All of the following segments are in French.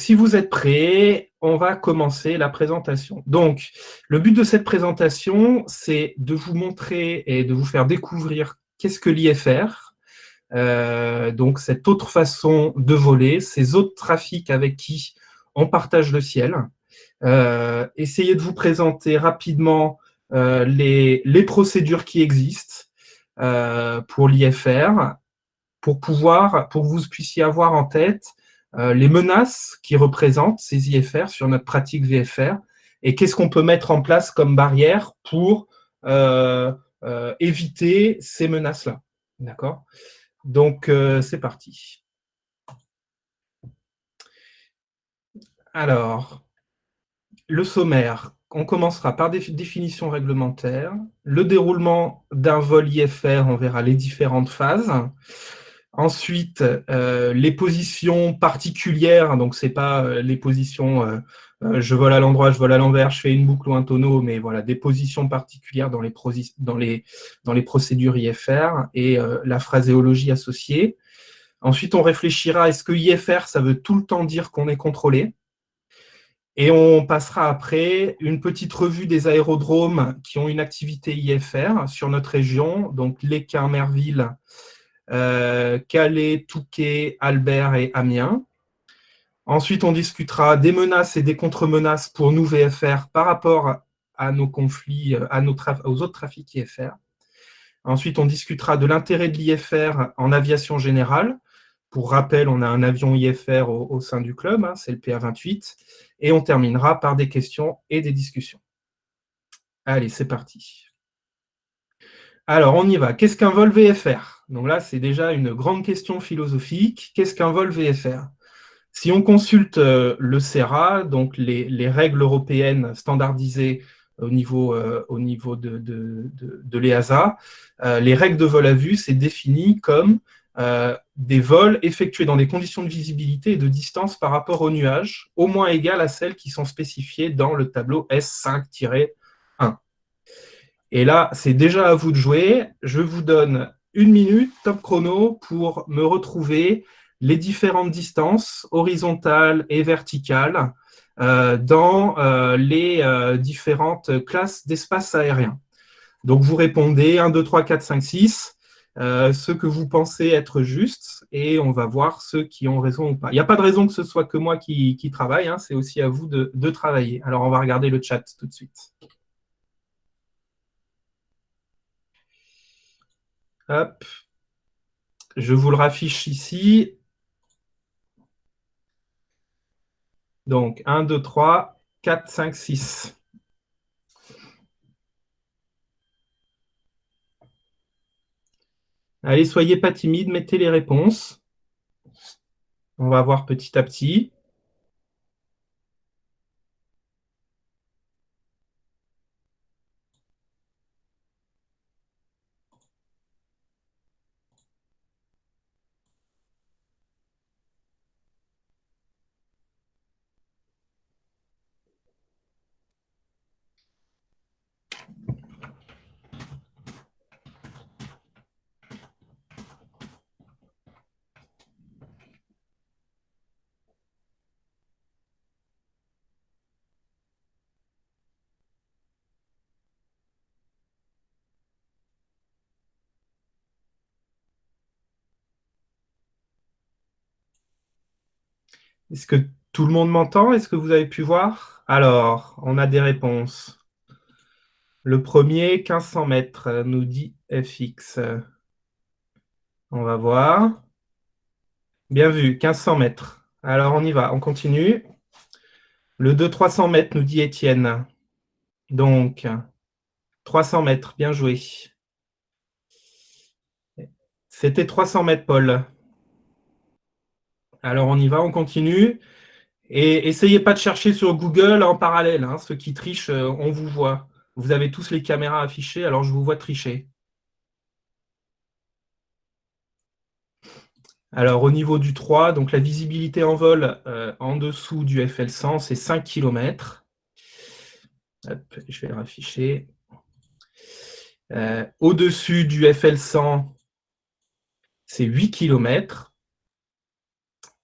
Si vous êtes prêts, on va commencer la présentation. Donc, le but de cette présentation, c'est de vous montrer et de vous faire découvrir qu'est-ce que l'IFR, donc cette autre façon de voler, ces autres trafics avec qui on partage le ciel. Essayez de vous présenter rapidement les procédures qui existent pour l'IFR, pour que vous puissiez avoir en tête les menaces qui représentent ces IFR sur notre pratique VFR et qu'est-ce qu'on peut mettre en place comme barrière pour éviter ces menaces-là. D'accord ? Donc, c'est parti. Alors, le sommaire. On commencera par des définitions réglementaires, le déroulement d'un vol IFR, on verra les différentes phases. Ensuite, les positions particulières, donc c'est pas les positions je vole à l'endroit, je vole à l'envers, je fais une boucle ou un tonneau, mais voilà, des positions particulières dans les procédures IFR et la phraséologie associée. Ensuite, on réfléchira, est-ce que IFR, ça veut tout le temps dire qu'on est contrôlé ? Et on passera après une petite revue des aérodromes qui ont une activité IFR sur notre région, donc Lesquin, Merville, Calais, Touquet, Albert et Amiens. Ensuite, on discutera des menaces et des contre-menaces pour nous VFR par rapport à nos conflits, aux autres trafics IFR. Ensuite, on discutera de l'intérêt de l'IFR en aviation générale. Pour rappel, on a un avion IFR au sein du club, hein, c'est le PA28. Et on terminera par des questions et des discussions. Allez, c'est parti. Alors, on y va. Qu'est-ce qu'un vol VFR ? Donc là, c'est déjà une grande question philosophique. Qu'est-ce qu'un vol VFR ? Si on consulte le CERA, donc les règles européennes standardisées au niveau de l'EASA, les règles de vol à vue, c'est défini comme des vols effectués dans des conditions de visibilité et de distance par rapport aux nuages, au moins égales à celles qui sont spécifiées dans le tableau S5-1. Et là, c'est déjà à vous de jouer. Je vous donne 1 minute, top chrono, pour me retrouver les différentes distances horizontales et verticales dans les différentes classes d'espace aérien. Donc, vous répondez 1, 2, 3, 4, 5, 6, ceux que vous pensez être justes, et on va voir ceux qui ont raison ou pas. Il n'y a pas de raison que ce soit que moi qui travaille, hein, c'est aussi à vous de travailler. Alors, on va regarder le chat tout de suite. Hop. Je vous le raffiche ici. Donc, 1, 2, 3, 4, 5, 6. Allez, soyez pas timides, mettez les réponses. On va voir petit à petit. Est-ce que tout le monde m'entend? Est-ce que vous avez pu voir? Alors, on a des réponses. Le premier, 1500 mètres, nous dit FX. On va voir. Bien vu, 1500 mètres. Alors, on y va, on continue. Le 2, 300 mètres, nous dit Étienne. Donc, 300 mètres, bien joué. C'était 300 mètres, Paul. Alors, on y va, on continue. Et essayez pas de chercher sur Google en parallèle. Hein. Ceux qui trichent, on vous voit. Vous avez tous les caméras affichées, alors je vous vois tricher. Alors, au niveau du 3, donc la visibilité en vol en dessous du FL100, c'est 5 km. Hop, je vais le rafficher. Au-dessus du FL100, c'est 8 km.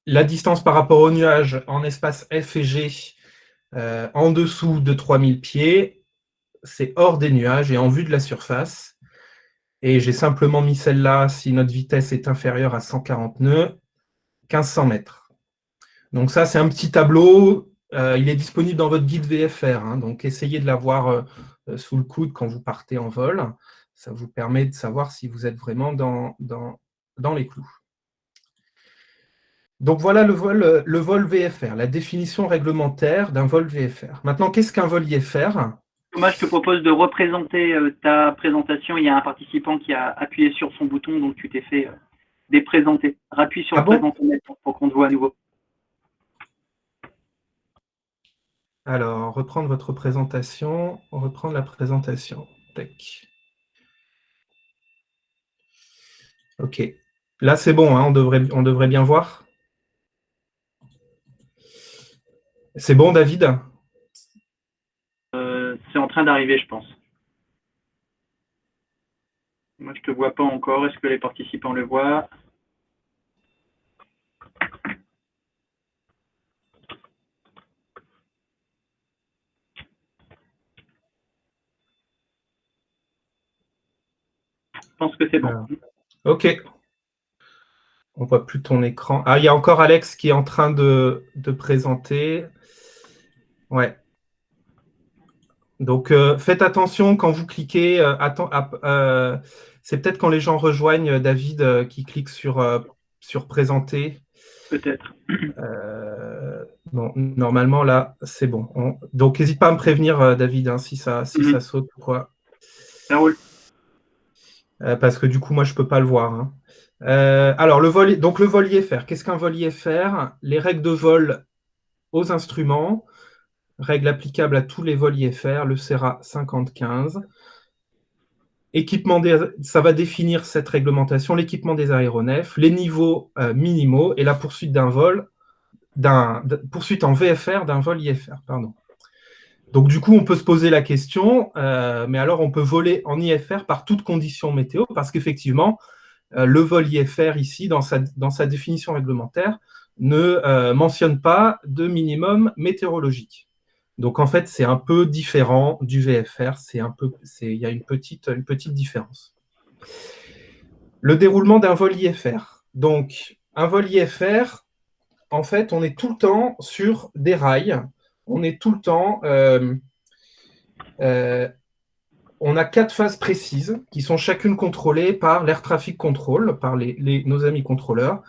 la distance par rapport au nuage en espace F et G en dessous de 3000 pieds, c'est hors des nuages et en vue de la surface. Et j'ai simplement mis celle-là si notre vitesse est inférieure à 140 nœuds, 1500 mètres. Donc ça, c'est un petit tableau. Il est disponible dans votre guide VFR. Hein, donc essayez de l'avoir sous le coude quand vous partez en vol. Ça vous permet de savoir si vous êtes vraiment dans les clous. Donc voilà le vol VFR, la définition réglementaire d'un vol VFR. Maintenant, qu'est-ce qu'un vol IFR? Thomas, je te propose de représenter ta présentation. Il y a un participant qui a appuyé sur son bouton, donc tu t'es fait déprésenter. Rappuie sur le présenter maintenant pour qu'on te voit à nouveau. Alors, reprendre votre présentation, reprendre la présentation. Tac. OK. Là, c'est bon, hein, on devrait bien voir. C'est bon, David? C'est en train d'arriver, je pense. Moi, je ne te vois pas encore. Est-ce que les participants le voient? Je pense que c'est bon. Alors, OK. On ne voit plus ton écran. Ah, il y a encore Alex qui est en train de présenter. Ouais. Donc, faites attention quand vous cliquez. C'est peut-être quand les gens rejoignent David qui clique sur présenter. Peut-être. Bon, normalement, là, c'est bon. Donc, n'hésite pas à me prévenir, David, hein, si ça saute ou quoi. Ça roule. Parce que du coup, moi, je ne peux pas le voir. Hein. Alors, le vol IFR. Qu'est-ce qu'un vol IFR? Les règles de vol aux instruments, règles applicables à tous les vols IFR, le CERA 5015. Ça va définir cette réglementation, l'équipement des aéronefs, les niveaux minimaux et la poursuite d'un vol, poursuite en VFR d'un vol IFR. Pardon. Donc, du coup, on peut se poser la question, mais alors on peut voler en IFR par toutes conditions météo, parce qu'effectivement, le vol IFR ici, dans sa définition réglementaire, ne mentionne pas de minimum météorologique. Donc, en fait, c'est un peu différent du VFR. Il y a une petite différence. Le déroulement d'un vol IFR. Donc, un vol IFR, en fait, on est tout le temps sur des rails. On est tout le temps... on a 4 phases précises qui sont chacune contrôlées par l'Air Traffic Control, par nos amis contrôleurs,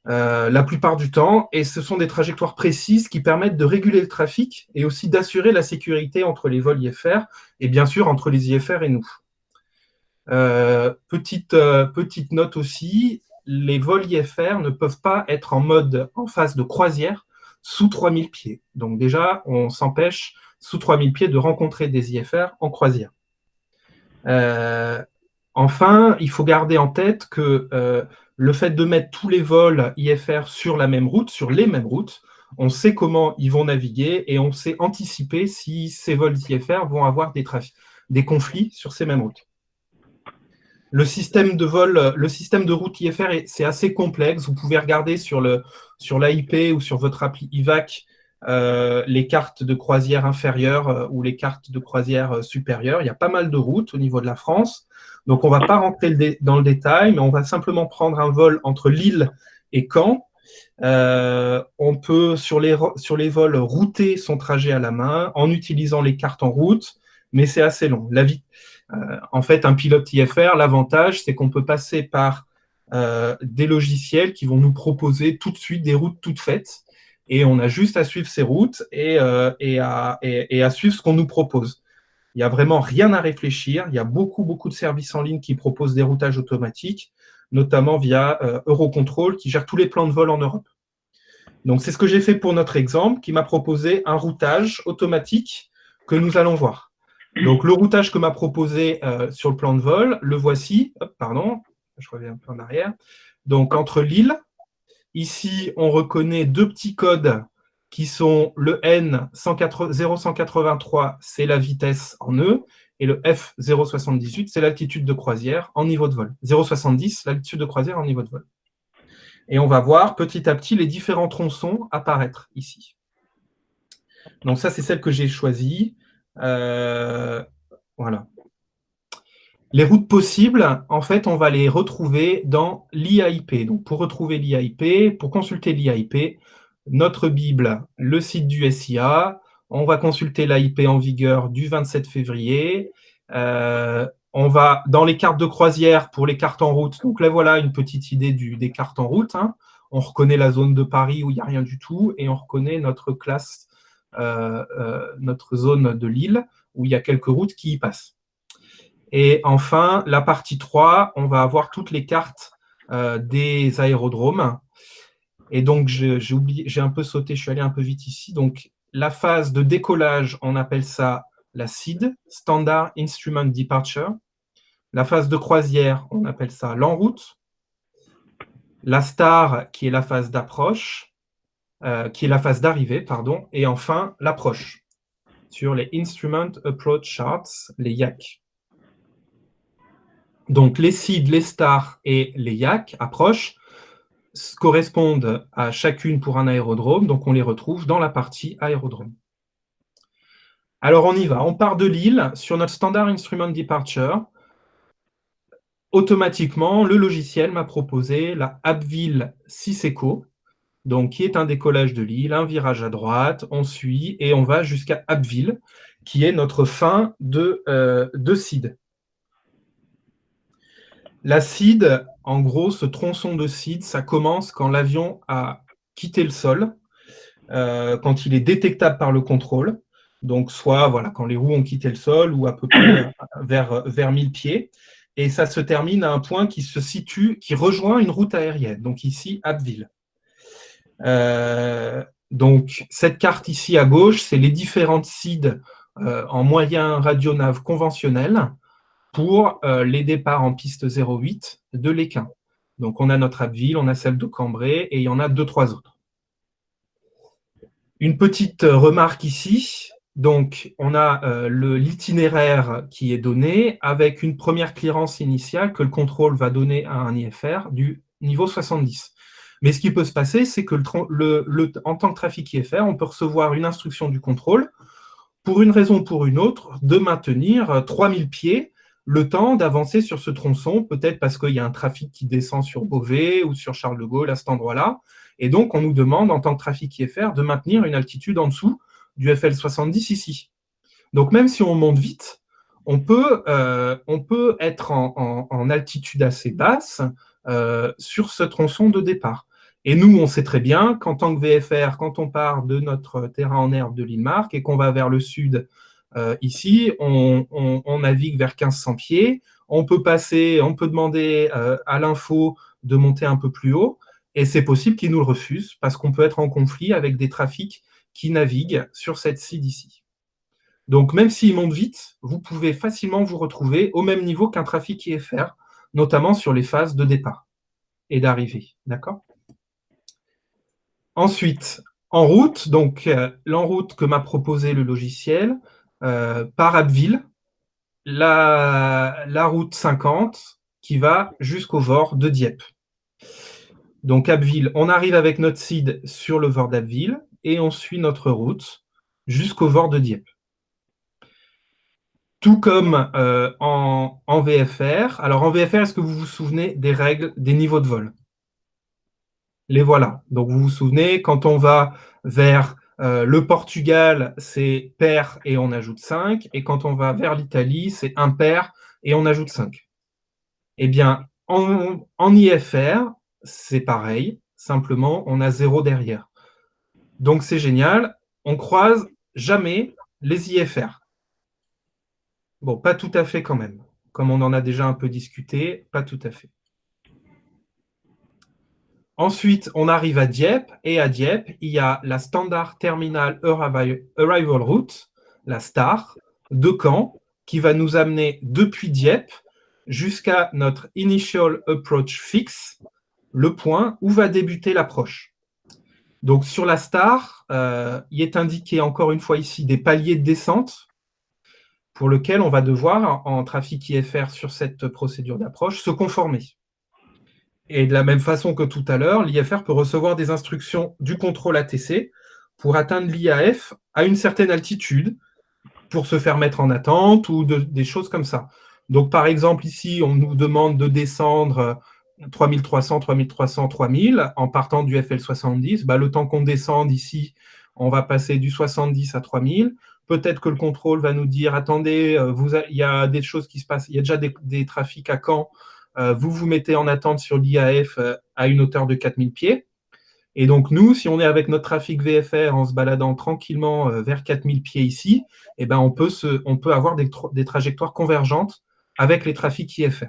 la plupart du temps. Et ce sont des trajectoires précises qui permettent de réguler le trafic et aussi d'assurer la sécurité entre les vols IFR et bien sûr entre les IFR et nous. Petite note aussi, les vols IFR ne peuvent pas être en phase de croisière sous 3000 pieds. Donc déjà, on s'empêche sous 3000 pieds de rencontrer des IFR en croisière. Enfin, il faut garder en tête que le fait de mettre tous les vols IFR sur la même route, sur les mêmes routes, on sait comment ils vont naviguer et on sait anticiper si ces vols IFR vont avoir des conflits sur ces mêmes routes. Le système de route IFR, c'est assez complexe. Vous pouvez regarder sur l'AIP ou sur votre appli IVAC les cartes de croisière inférieures ou les cartes de croisière supérieures. Il y a pas mal de routes au niveau de la France. Donc, on ne va pas rentrer dans le détail, mais on va simplement prendre un vol entre Lille et Caen. On peut, sur les vols, router son trajet à la main en utilisant les cartes en route, mais c'est assez long. En fait, un pilote IFR, l'avantage, c'est qu'on peut passer par des logiciels qui vont nous proposer tout de suite des routes toutes faites. Et on a juste à suivre ces routes et à suivre ce qu'on nous propose. Il n'y a vraiment rien à réfléchir. Il y a beaucoup de services en ligne qui proposent des routages automatiques, notamment via Eurocontrol, qui gère tous les plans de vol en Europe. Donc, c'est ce que j'ai fait pour notre exemple, qui m'a proposé un routage automatique que nous allons voir. Donc, le routage que m'a proposé sur le plan de vol, le voici. Hop, pardon, je reviens un peu en arrière. Donc, entre Lille, ici, on reconnaît 2 petits codes qui sont le N 0183, c'est la vitesse en nœud, et le F 078, c'est l'altitude de croisière en niveau de vol. 070, l'altitude de croisière en niveau de vol. Et on va voir petit à petit les différents tronçons apparaître ici. Donc ça, c'est celle que j'ai choisie. Voilà. Les routes possibles, en fait, on va les retrouver dans l'IAIP. Donc, pour retrouver l'IAIP, pour consulter l'IAIP, notre Bible, le site du SIA, on va consulter l'AIP en vigueur du 27 février. On va dans les cartes de croisière pour les cartes en route. Donc là, voilà une petite idée des cartes en route. Hein. On reconnaît la zone de Paris où il n'y a rien du tout et on reconnaît notre classe, notre zone de Lille où il y a quelques routes qui y passent. Et enfin, la partie 3, on va avoir toutes les cartes des aérodromes. Et donc, j'ai un peu sauté, je suis allé un peu vite ici. Donc, la phase de décollage, on appelle ça la SID, Standard Instrument Departure. La phase de croisière, on appelle ça l'en-route. La STAR, qui est la phase d'approche, qui est la phase d'arrivée, pardon. Et enfin, l'approche, sur les Instrument Approach Charts, les IAC. Donc, les SID, les stars et les IAC, approches, correspondent à chacune pour un aérodrome. Donc, on les retrouve dans la partie aérodrome. Alors, on y va. On part de Lille sur notre Standard Instrument Departure. Automatiquement, le logiciel m'a proposé la Abbeville Sisseco, donc qui est un décollage de Lille, un virage à droite, on suit et on va jusqu'à Abbeville, qui est notre fin de SID. La SID, en gros, ce tronçon de SID, ça commence quand l'avion a quitté le sol, quand il est détectable par le contrôle. Donc, soit voilà, quand les roues ont quitté le sol ou à peu près vers 1000 pieds. Et ça se termine à un point qui se situe, qui rejoint une route aérienne. Donc, ici, Abbeville. Donc, cette carte ici à gauche, c'est les différentes SID en moyen radionave conventionnel pour les départs en piste 08 de l'Équin. Donc, on a notre Abbeville, on a celle de Cambrai, et il y en a 2-3 autres. Une petite remarque ici. Donc, on a l'itinéraire qui est donné avec une première clearance initiale que le contrôle va donner à un IFR du niveau 70. Mais ce qui peut se passer, c'est que en tant que trafic IFR, on peut recevoir une instruction du contrôle pour une raison ou pour une autre, de maintenir 3000 pieds le temps d'avancer sur ce tronçon, peut-être parce qu'il y a un trafic qui descend sur Beauvais ou sur Charles de Gaulle à cet endroit-là. Et donc, on nous demande, en tant que trafic IFR, de maintenir une altitude en dessous du FL70 ici. Donc, même si on monte vite, on peut être en altitude assez basse sur ce tronçon de départ. Et nous, on sait très bien qu'en tant que VFR, quand on part de notre terrain en herbe de l'île Marque et qu'on va vers le sud, ici, on navigue vers 1500 pieds. On peut demander à l'info de monter un peu plus haut, et c'est possible qu'ils nous le refusent parce qu'on peut être en conflit avec des trafics qui naviguent sur cette SID ici. Donc, même s'ils montent vite, vous pouvez facilement vous retrouver au même niveau qu'un trafic IFR, notamment sur les phases de départ et d'arrivée. D'accord ? Ensuite, en route, donc l'en-route que m'a proposé le logiciel, par Abbeville, la route 50 qui va jusqu'au VOR de Dieppe. Donc Abbeville, on arrive avec notre SID sur le VOR d'Abbeville et on suit notre route jusqu'au VOR de Dieppe. Tout comme en VFR. Alors en VFR, est-ce que vous vous souvenez des règles des niveaux de vol ? Les voilà. Donc vous vous souvenez, quand on va vers le Portugal, c'est pair et on ajoute 5. Et quand on va vers l'Italie, c'est impair et on ajoute 5. Eh bien, en IFR, c'est pareil. Simplement, on a 0 derrière. Donc c'est génial. On croise jamais les IFR. Bon, pas tout à fait quand même. Comme on en a déjà un peu discuté, pas tout à fait. Ensuite, on arrive à Dieppe, et à Dieppe, il y a la Standard Terminal Arrival Route, la STAR, de Caen, qui va nous amener depuis Dieppe jusqu'à notre Initial Approach Fix, le point où va débuter l'approche. Donc, sur la STAR, il est indiqué encore une fois ici des paliers de descente pour lesquels on va devoir, en trafic IFR sur cette procédure d'approche, se conformer. Et de la même façon que tout à l'heure, l'IFR peut recevoir des instructions du contrôle ATC pour atteindre l'IAF à une certaine altitude, pour se faire mettre en attente ou des choses comme ça. Donc, par exemple, ici, on nous demande de descendre 3300, 3300, 3000 en partant du FL70. Bah, le temps qu'on descende ici, on va passer du 70 à 3000. Peut-être que le contrôle va nous dire, attendez, il y a des choses qui se passent, il y a déjà des trafics à Caen, vous vous mettez en attente sur l'IAF à une hauteur de 4000 pieds. Et donc, nous, si on est avec notre trafic VFR en se baladant tranquillement vers 4000 pieds ici, eh ben, on peut avoir des trajectoires convergentes avec les trafics IFR.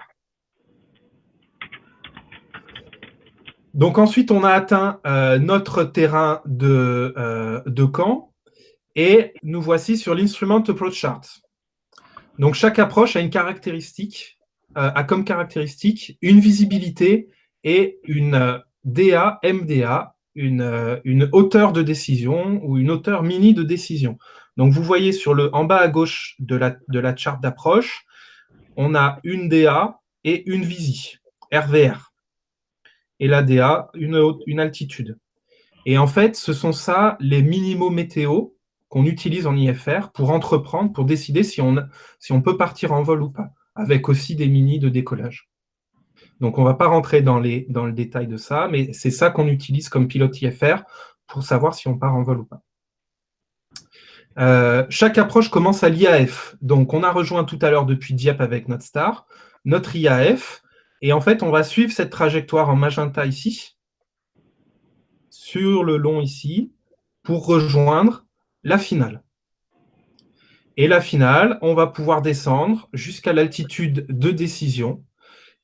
Donc, ensuite, on a atteint notre terrain de Caen et nous voici sur l'Instrument Approach Chart. Donc, chaque approche a une caractéristique, a comme caractéristique une visibilité et une DA, MDA, une hauteur de décision ou une hauteur mini de décision. Donc, vous voyez en bas à gauche de la charte d'approche, on a une DA et une VISI, RVR. Et la DA, une altitude. Et en fait, ce sont ça les minimaux météo qu'on utilise en IFR pour entreprendre, pour décider si on peut partir en vol ou pas, avec aussi des mini de décollage. Donc, on ne va pas rentrer dans le détail de ça, mais c'est ça qu'on utilise comme pilote IFR pour savoir si on part en vol ou pas. Chaque approche commence à l'IAF. Donc, on a rejoint tout à l'heure depuis Dieppe avec notre star, notre IAF, et en fait, on va suivre cette trajectoire en magenta ici, sur le long ici, pour rejoindre la finale. Et la finale, on va pouvoir descendre jusqu'à l'altitude de décision.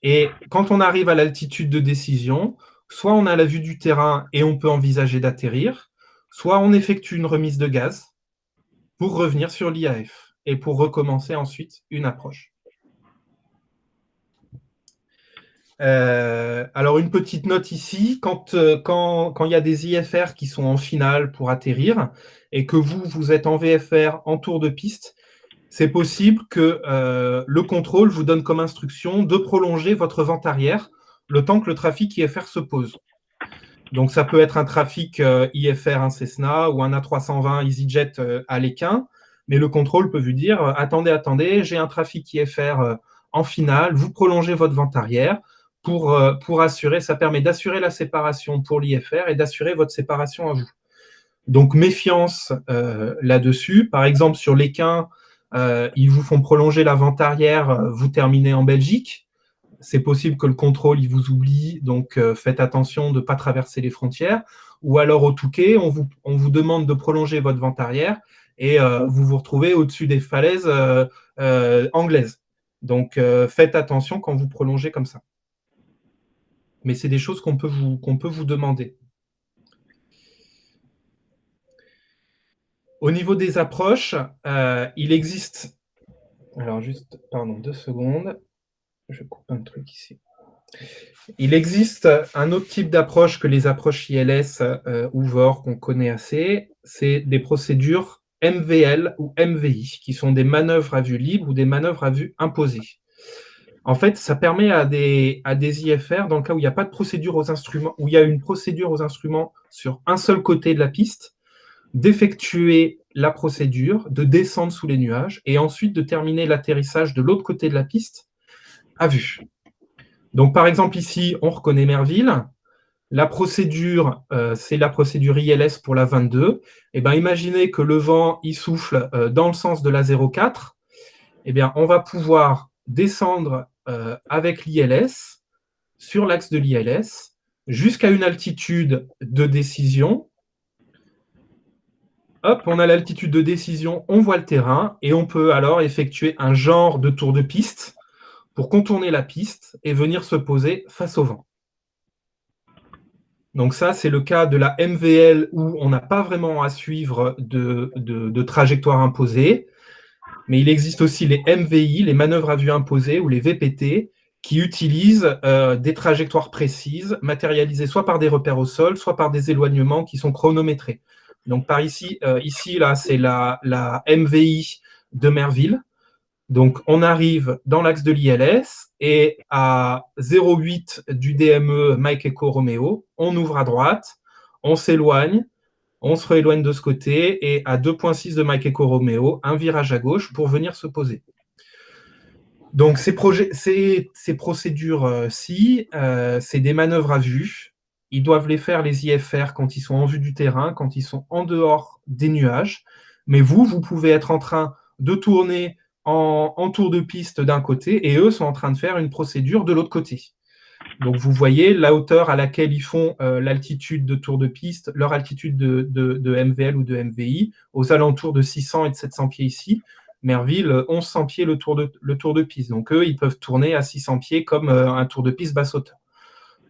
Et quand on arrive à l'altitude de décision, soit on a la vue du terrain et on peut envisager d'atterrir, soit on effectue une remise de gaz pour revenir sur l'IAF et pour recommencer ensuite une approche. Alors, une petite note ici, quand il y a des IFR qui sont en finale pour atterrir et que vous êtes en VFR en tour de piste, c'est possible que le contrôle vous donne comme instruction de prolonger votre vente arrière le temps que le trafic IFR se pose. Donc, ça peut être un trafic IFR, un Cessna ou un A320 EasyJet à l'Équin, mais le contrôle peut vous dire attendez, j'ai un trafic IFR en finale, vous prolongez votre vente arrière pour assurer, ça permet d'assurer la séparation pour l'IFR et d'assurer votre séparation à vous. Donc, méfiance là-dessus. Par exemple, sur l'Équin, ils vous font prolonger la vente arrière, vous terminez en Belgique. C'est possible que le contrôle, il vous oublie, donc faites attention de ne pas traverser les frontières. Ou alors au Touquet, on vous demande de prolonger votre vente arrière et vous vous retrouvez au-dessus des falaises anglaises. Donc, faites attention quand vous prolongez comme ça. Mais c'est des choses qu'on peut vous demander. Au niveau des approches, il existe... Alors, juste, pardon, 2 secondes. Je coupe un truc ici. Il existe un autre type d'approche que les approches ILS ou VOR qu'on connaît assez. C'est des procédures MVL ou MVI, qui sont des manœuvres à vue libre ou des manœuvres à vue imposée. En fait, ça permet à des IFR, dans le cas où il n'y a pas de procédure aux instruments, où il y a une procédure aux instruments sur un seul côté de la piste, d'effectuer la procédure, de descendre sous les nuages et ensuite de terminer l'atterrissage de l'autre côté de la piste à vue. Donc, par exemple, ici, on reconnaît Merville. La procédure, c'est la procédure ILS pour la 22. Eh bien, imaginez que le vent, il souffle dans le sens de la 04. Eh bien, on va pouvoir descendre avec l'ILS, sur l'axe de l'ILS, jusqu'à une altitude de décision. Hop, on a l'altitude de décision, on voit le terrain, et on peut alors effectuer un genre de tour de piste pour contourner la piste et venir se poser face au vent. Donc ça, c'est le cas de la MVL où on n'a pas vraiment à suivre de trajectoire imposée, mais il existe aussi les MVI, les manœuvres à vue imposées, ou les VPT, qui utilisent des trajectoires précises, matérialisées soit par des repères au sol, soit par des éloignements qui sont chronométrés. Donc par ici là, c'est la MVI de Merville. Donc, on arrive dans l'axe de l'ILS et à 0,8 du DME Mike Echo Romeo, on ouvre à droite, on s'éloigne, on se rééloigne de ce côté et à 2,6 de Mike Echo Romeo, un virage à gauche pour venir se poser. Donc, ces procédures-ci, c'est des manœuvres à vue. Ils doivent les faire, les IFR, quand ils sont en vue du terrain, quand ils sont en dehors des nuages. Mais vous pouvez être en train de tourner en tour de piste d'un côté et eux sont en train de faire une procédure de l'autre côté. Donc, vous voyez la hauteur à laquelle ils font l'altitude de tour de piste, leur altitude de MVL ou de MVI, aux alentours de 600 et de 700 pieds ici. Merville, 1100 pieds le tour de piste. Donc, eux, ils peuvent tourner à 600 pieds comme un tour de piste basse hauteur.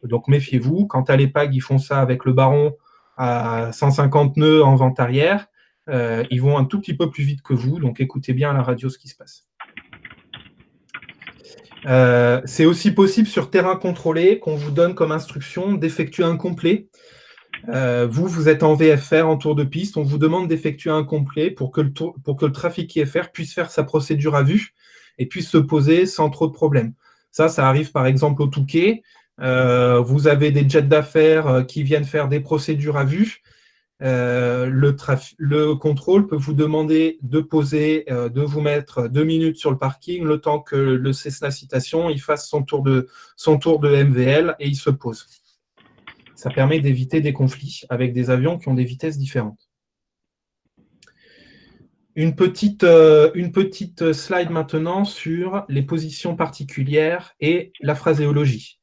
Donc, méfiez-vous. Quand à l'EPAG, ils font ça avec le Baron à 150 nœuds en vente arrière, ils vont un tout petit peu plus vite que vous. Donc, écoutez bien à la radio ce qui se passe. C'est aussi possible sur terrain contrôlé qu'on vous donne comme instruction d'effectuer un complet. Vous êtes en VFR, en tour de piste, on vous demande d'effectuer un complet pour que le trafic IFR puisse faire sa procédure à vue et puisse se poser sans trop de problèmes. Ça arrive par exemple au Touquet. Vous avez des jets d'affaires qui viennent faire des procédures à vue. Le contrôle peut vous demander de poser, de vous mettre 2 minutes sur le parking, le temps que le Cessna Citation il fasse son tour de MVL et il se pose. Ça permet d'éviter des conflits avec des avions qui ont des vitesses différentes. Une petite slide maintenant sur les positions particulières et la phraséologie.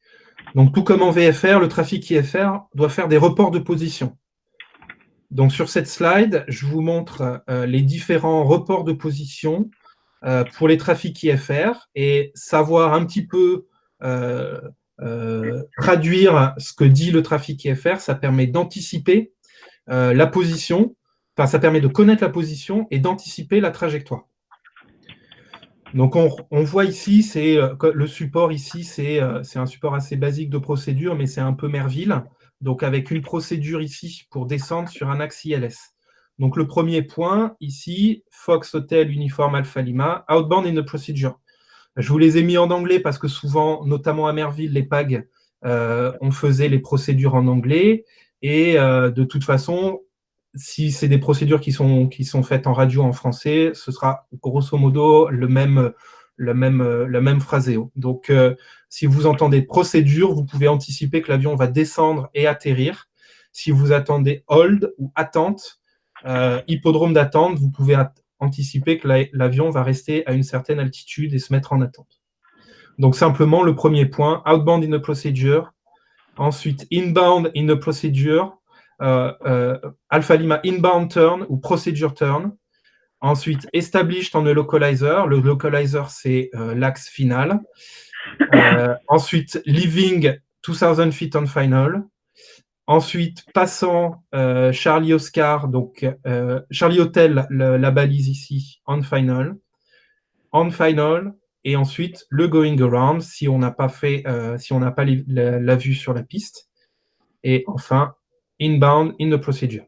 Donc, tout comme en VFR, le trafic IFR doit faire des reports de position. Donc, sur cette slide, je vous montre les différents reports de position pour les trafics IFR et savoir un petit peu traduire ce que dit le trafic IFR, ça permet d'anticiper la position, enfin, ça permet de connaître la position et d'anticiper la trajectoire. Donc, on voit ici, le support ici, c'est un support assez basique de procédure, mais c'est un peu Merville. Donc, avec une procédure ici pour descendre sur un axe ILS. Donc, le premier point, ici, Fox Hotel Uniform Alpha Lima, outbound in the procedure. Je vous les ai mis en anglais parce que souvent, notamment à Merville, les PAG, on faisait les procédures en anglais. Et de toute façon, si c'est des procédures qui sont faites en radio en français, ce sera grosso modo le même phraséo. Donc, si vous entendez procédure, vous pouvez anticiper que l'avion va descendre et atterrir. Si vous attendez hold ou attente, hippodrome d'attente, vous pouvez anticiper que l'avion va rester à une certaine altitude et se mettre en attente. Donc, simplement, le premier point, outbound in a procedure. Ensuite, inbound in a procedure. Alpha Lima inbound turn ou procedure turn. Ensuite, established on a localizer. Le localizer, c'est l'axe final. Ensuite, leaving 2000 feet on final. Ensuite, passant Charlie Oscar, donc Charlie Hotel, la balise ici, on final. On final. Et ensuite, le going around, si on n'a pas la vue sur la piste. Et enfin, inbound in the procedure.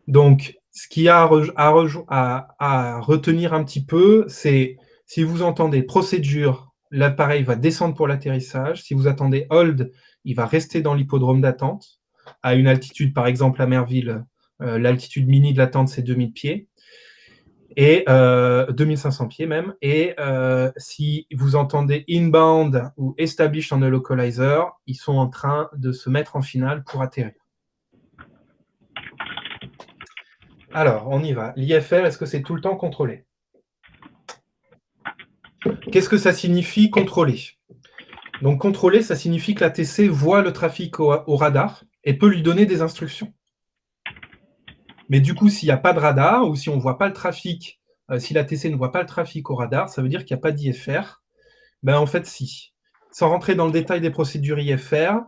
Donc, ce qu'il y a à retenir un petit peu, c'est si vous entendez procédure, l'appareil va descendre pour l'atterrissage. Si vous attendez hold, il va rester dans l'hippodrome d'attente à une altitude, par exemple à Merville, l'altitude mini de l'attente, c'est 2000 pieds. Et 2500 pieds même. Et si vous entendez inbound ou established on a localizer, ils sont en train de se mettre en finale pour atterrir. Alors, on y va. L'IFR, est-ce que c'est tout le temps contrôlé? Qu'est-ce que ça signifie contrôler? Donc, contrôler, ça signifie que l'ATC voit le trafic au radar et peut lui donner des instructions. Mais du coup, s'il n'y a pas de radar ou si on ne voit pas le trafic, si l'ATC ne voit pas le trafic au radar, ça veut dire qu'il n'y a pas d'IFR. Ben, en fait, si. Sans rentrer dans le détail des procédures IFR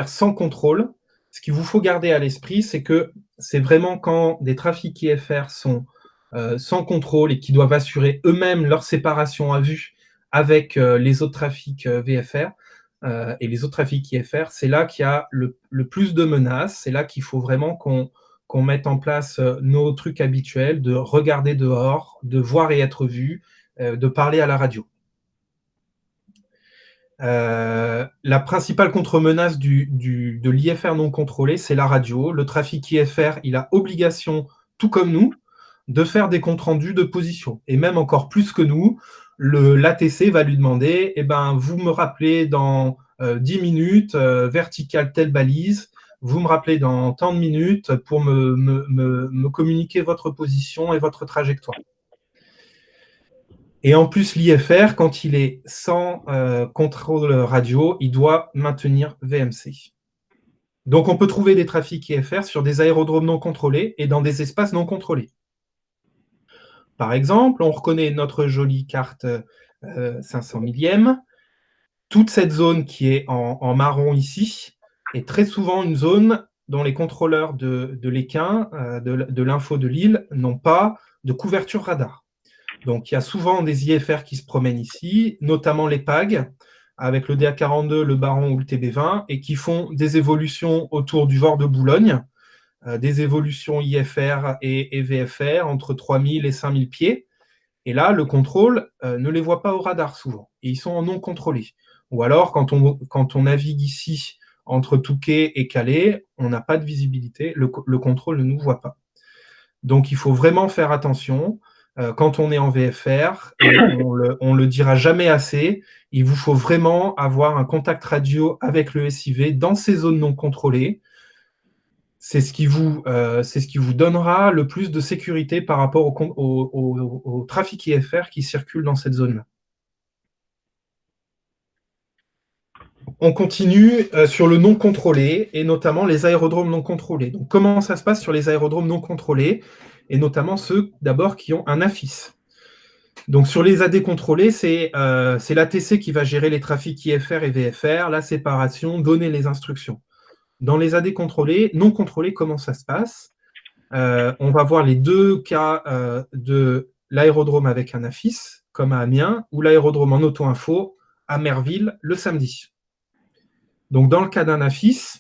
sans contrôle, ce qu'il vous faut garder à l'esprit, c'est que c'est vraiment quand des trafics IFR sont sans contrôle et qui doivent assurer eux-mêmes leur séparation à vue avec les autres trafics VFR et les autres trafics IFR, c'est là qu'il y a le plus de menaces, c'est là qu'il faut vraiment qu'on qu'on mette en place nos trucs habituels de regarder dehors, de voir et être vu, de parler à la radio. La principale contre-menace de l'IFR non contrôlé, c'est la radio. Le trafic IFR, il a obligation, tout comme nous, de faire des comptes rendus de position. Et même encore plus que nous, l'ATC va lui demander, vous me rappelez dans 10 minutes, verticale telle balise, vous me rappelez dans tant de minutes pour me communiquer votre position et votre trajectoire. Et en plus, l'IFR, quand il est sans contrôle radio, il doit maintenir VMC. Donc, on peut trouver des trafics IFR sur des aérodromes non contrôlés et dans des espaces non contrôlés. Par exemple, on reconnaît notre jolie carte 500 millième. Toute cette zone qui est en marron ici est très souvent une zone dont les contrôleurs de l'Équin, de l'info de Lille, n'ont pas de couverture radar. Donc, il y a souvent des IFR qui se promènent ici, notamment les PAG, avec le DA42, le Baron ou le TB20, et qui font des évolutions autour du VOR de Boulogne, des évolutions IFR et VFR entre 3000 et 5000 pieds. Et là, le contrôle ne les voit pas au radar souvent, et ils sont non contrôlés. Ou alors, quand on navigue ici entre Touquet et Calais, on n'a pas de visibilité, le contrôle ne nous voit pas. Donc, il faut vraiment faire attention. Quand on est en VFR, et on le dira jamais assez, il vous faut vraiment avoir un contact radio avec le SIV dans ces zones non contrôlées. C'est ce qui vous donnera le plus de sécurité par rapport au trafic IFR qui circule dans cette zone-là. On continue sur le non contrôlé, et notamment les aérodromes non contrôlés. Donc, comment ça se passe sur les aérodromes non contrôlés, et notamment ceux d'abord qui ont un AFIS. Donc, sur les AD contrôlés, c'est l'ATC qui va gérer les trafics IFR et VFR, la séparation, donner les instructions. Dans les AD contrôlés, non contrôlés, comment ça se passe? On va voir les deux cas de l'aérodrome avec un AFIS, comme à Amiens, ou l'aérodrome en auto-info à Merville le samedi. Donc, dans le cas d'un AFIS,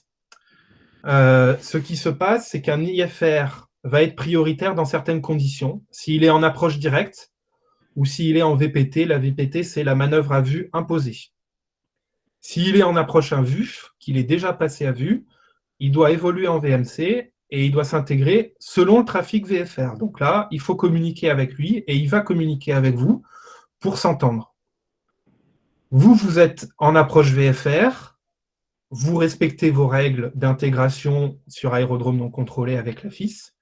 ce qui se passe, c'est qu'un IFR va être prioritaire dans certaines conditions. S'il est en approche directe ou s'il est en VPT, la VPT, c'est la manœuvre à vue imposée. S'il est en approche à vue, qu'il est déjà passé à vue, il doit évoluer en VMC et il doit s'intégrer selon le trafic VFR. Donc là, il faut communiquer avec lui et il va communiquer avec vous pour s'entendre. Vous êtes en approche VFR, vous respectez vos règles d'intégration sur aérodrome non contrôlé avec l'AFIS.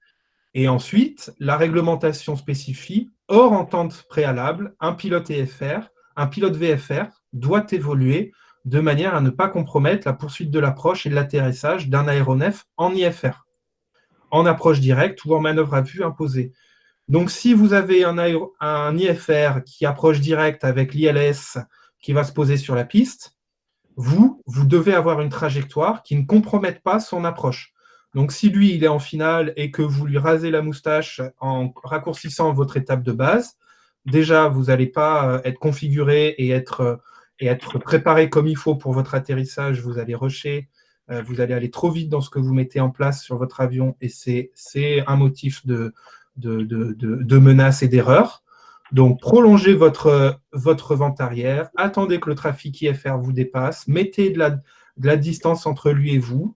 Et ensuite, la réglementation spécifie, hors entente préalable, un pilote IFR, un pilote VFR doit évoluer de manière à ne pas compromettre la poursuite de l'approche et de l'atterrissage d'un aéronef en IFR, en approche directe ou en manœuvre à vue imposée. Donc, si vous avez un IFR qui approche direct avec l'ILS qui va se poser sur la piste, vous devez avoir une trajectoire qui ne compromette pas son approche. Donc, si lui, il est en finale et que vous lui rasez la moustache en raccourcissant votre étape de base, déjà, vous n'allez pas être configuré et être préparé comme il faut pour votre atterrissage. Vous allez rusher, vous allez aller trop vite dans ce que vous mettez en place sur votre avion et c'est un motif de menace et d'erreur. Donc, prolongez votre vente arrière, attendez que le trafic IFR vous dépasse, mettez de la distance entre lui et vous,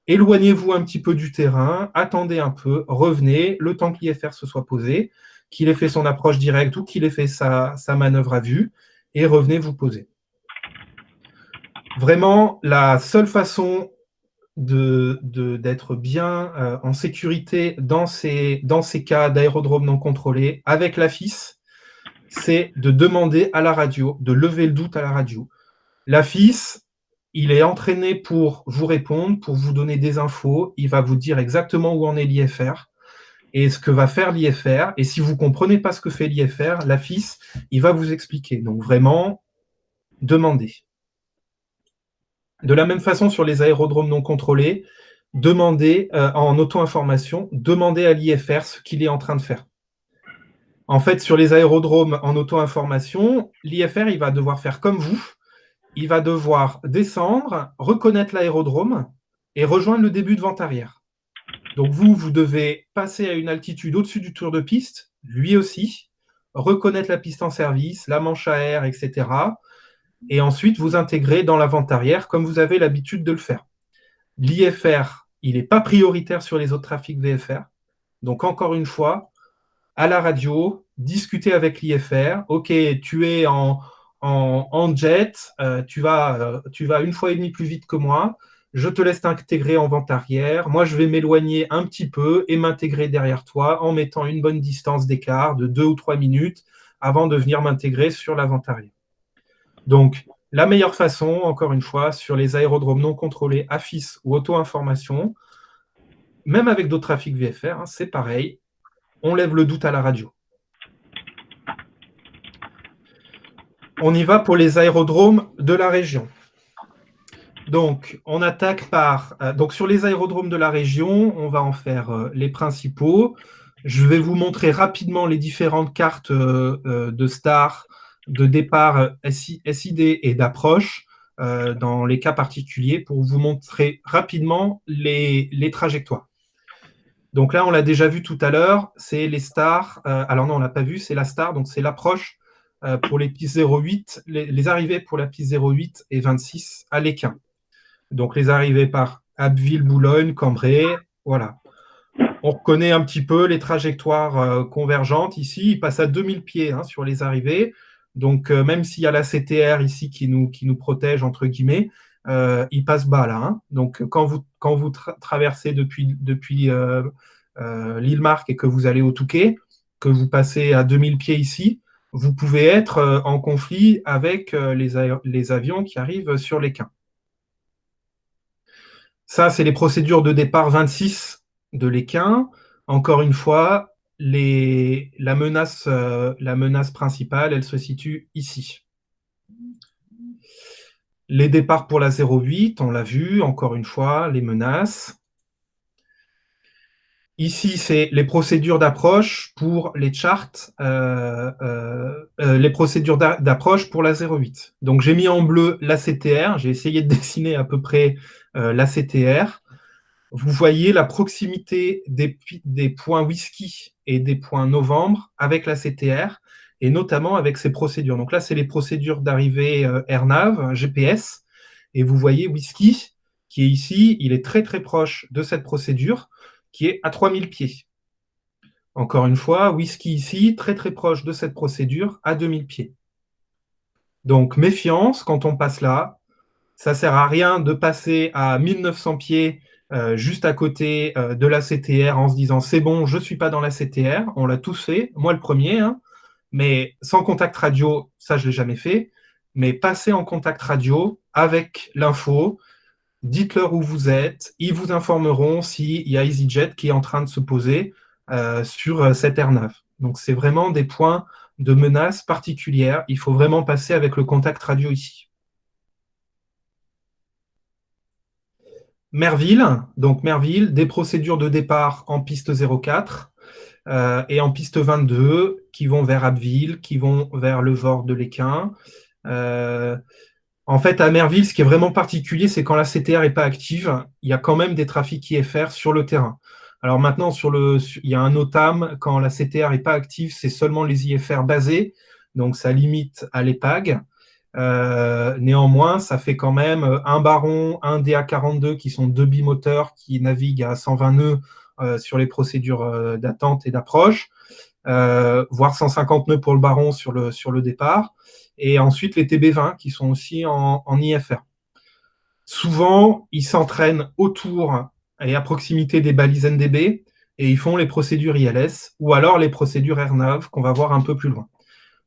éloignez-vous un petit peu du terrain, attendez un peu, revenez, le temps que l'IFR se soit posé, qu'il ait fait son approche directe ou qu'il ait fait sa manœuvre à vue, et revenez vous poser. Vraiment, la seule façon d'être bien en sécurité dans ces cas d'aérodrome non contrôlé avec l'AFIS, c'est de demander à la radio, de lever le doute à la radio. L'AFIS, il est entraîné pour vous répondre, pour vous donner des infos, il va vous dire exactement où en est l'IFR et ce que va faire l'IFR. Et si vous ne comprenez pas ce que fait l'IFR, l'AFIS, il va vous expliquer. Donc vraiment, demandez. De la même façon, sur les aérodromes non contrôlés, demandez en auto-information, demandez à l'IFR ce qu'il est en train de faire. En fait, sur les aérodromes en auto-information, l'IFR, il va devoir faire comme vous. Il va devoir descendre, reconnaître l'aérodrome et rejoindre le début de vente arrière. Donc vous devez passer à une altitude au-dessus du tour de piste, lui aussi, reconnaître la piste en service, la manche à air, etc. Et ensuite vous intégrer dans la vente arrière comme vous avez l'habitude de le faire. L'IFR, il n'est pas prioritaire sur les autres trafics VFR. Donc encore une fois, à la radio, discuter avec l'IFR. Ok, tu es en jet, tu vas 1,5 fois plus vite que moi. Je te laisse t'intégrer en vente arrière. Moi, je vais m'éloigner un petit peu et m'intégrer derrière toi en mettant une bonne distance d'écart de 2 ou 3 minutes avant de venir m'intégrer sur la vente arrière. Donc, la meilleure façon, encore une fois, sur les aérodromes non contrôlés, AFIS ou auto-information, même avec d'autres trafics VFR, hein, c'est pareil, on lève le doute à la radio. On y va pour les aérodromes de la région. Donc, on attaque par... donc, sur les aérodromes de la région, on va en faire les principaux. Je vais vous montrer rapidement les différentes cartes de start, de départ SID et d'approche dans les cas particuliers pour vous montrer rapidement les trajectoires. Donc là, on l'a déjà vu tout à l'heure, c'est les stars. Alors non, on ne l'a pas vu, c'est la star, donc c'est l'approche pour les pistes 08, les arrivées pour la piste 08 et 26 à l'Équin. Donc les arrivées par Abbeville, Boulogne, Cambrai, voilà. On reconnaît un petit peu les trajectoires convergentes ici. Il passe à 2000 pieds hein, sur les arrivées. Donc même s'il y a la CTR ici qui nous protège, entre guillemets, il passe bas là. Hein. Donc quand vous traversez depuis l'île Marque et que vous allez au Touquet, que vous passez à 2000 pieds ici, vous pouvez être en conflit avec les avions qui arrivent sur l'Équin. Ça, c'est les procédures de départ 26 de l'Équin. Encore une fois, la menace principale, elle se situe ici. Les départs pour la 08, on l'a vu, encore une fois, les menaces. Ici, c'est les procédures d'approche pour les charts, les procédures d'approche pour la 08. Donc, j'ai mis en bleu la CTR, j'ai essayé de dessiner à peu près la CTR. Vous voyez la proximité des points whisky et des points novembre avec la CTR, et notamment avec ces procédures. Donc là, c'est les procédures d'arrivée AirNav, GPS, et vous voyez whisky, qui est ici, il est très très proche de cette procédure, qui est à 3000 pieds. Encore une fois, whisky ici, très très proche de cette procédure, à 2000 pieds. Donc méfiance quand on passe là, ça ne sert à rien de passer à 1900 pieds juste à côté de la CTR en se disant c'est bon, je ne suis pas dans la CTR, on l'a tous fait, moi le premier, hein, mais sans contact radio, ça je ne l'ai jamais fait, mais passer en contact radio avec l'info, dites-leur où vous êtes, ils vous informeront s'il y a EasyJet qui est en train de se poser sur cette airnav. Donc c'est vraiment des points de menace particulière, il faut vraiment passer avec le contact radio ici. Merville, donc Merville, des procédures de départ en piste 04 et en piste 22 qui vont vers Abbeville, qui vont vers le Vord de l'Équin. En fait, à Merville, ce qui est vraiment particulier, c'est quand la CTR n'est pas active, il y a quand même des trafics IFR sur le terrain. Alors maintenant, il y a un OTAM, quand la CTR n'est pas active, c'est seulement les IFR basés, donc ça limite à l'EPAG. Néanmoins, ça fait quand même un Baron, un DA42 qui sont deux bimoteurs qui naviguent à 120 nœuds sur les procédures d'attente et d'approche, voire 150 nœuds pour le Baron sur le départ, et ensuite les TB20 qui sont aussi en IFR. Souvent, ils s'entraînent autour et à proximité des balises NDB et ils font les procédures ILS ou alors les procédures AirNav qu'on va voir un peu plus loin.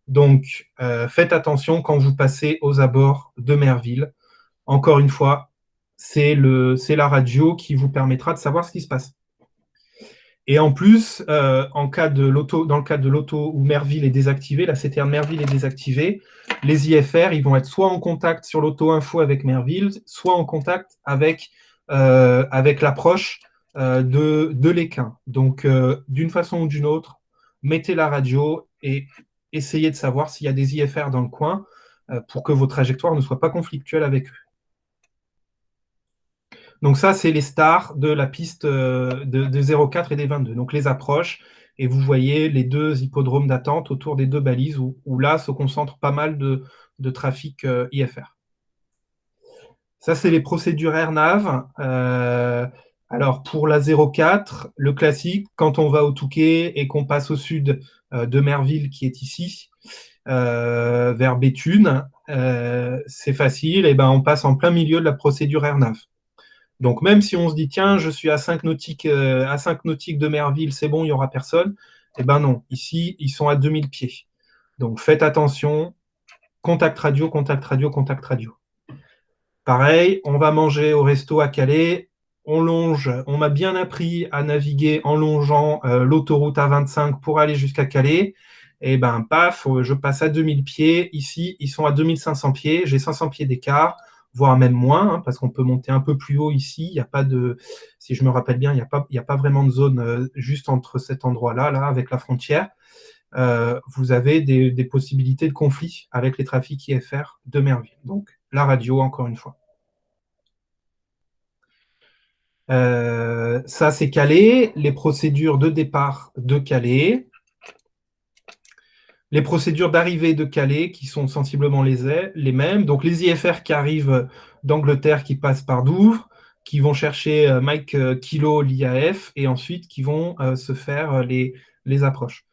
Donc, faites attention quand vous passez aux abords de Merville. Encore une fois, c'est la radio qui vous permettra de savoir ce qui se passe. Et en plus, dans le cas de l'auto où Merville est désactivé, la CTR de Merville est désactivée, les IFR, ils vont être soit en contact sur l'auto-info avec Merville, soit en contact avec l'approche de l'Équin. Donc, d'une façon ou d'une autre, mettez la radio et essayez de savoir s'il y a des IFR dans le coin pour que vos trajectoires ne soient pas conflictuelles avec eux. Donc ça, c'est les stars de la piste de 04 et des 22. Donc les approches, et vous voyez les deux hippodromes d'attente autour des deux balises où là se concentre pas mal de trafic IFR. Ça, c'est les procédures AirNav. Alors, pour la 04, le classique, quand on va au Touquet et qu'on passe au sud de Merville, qui est ici, vers Béthune, c'est facile, et ben, on passe en plein milieu de la procédure AirNav. Donc, même si on se dit, tiens, je suis à 5 nautiques de Merville, c'est bon, il n'y aura personne, eh ben non, ici, ils sont à 2000 pieds. Donc, faites attention, contact radio, contact radio, contact radio. Pareil, on va manger au resto à Calais, on longe, on m'a bien appris à naviguer en longeant l'autoroute A25 pour aller jusqu'à Calais, et ben paf, je passe à 2000 pieds, ici ils sont à 2500 pieds, j'ai 500 pieds d'écart, voire même moins, hein, parce qu'on peut monter un peu plus haut ici, il n'y a pas de, si je me rappelle bien, il n'y a pas vraiment de zone juste entre cet endroit-là, là, avec la frontière. Vous avez des possibilités de conflit avec les trafics IFR de Merville. Donc, la radio, encore une fois. Ça, c'est Calais. Les procédures de départ de Calais. Les procédures d'arrivée de Calais, qui sont sensiblement les mêmes. Donc, les IFR qui arrivent d'Angleterre, qui passent par Douvres, qui vont chercher Mike Kilo, l'IAF, et ensuite qui vont se faire les approches.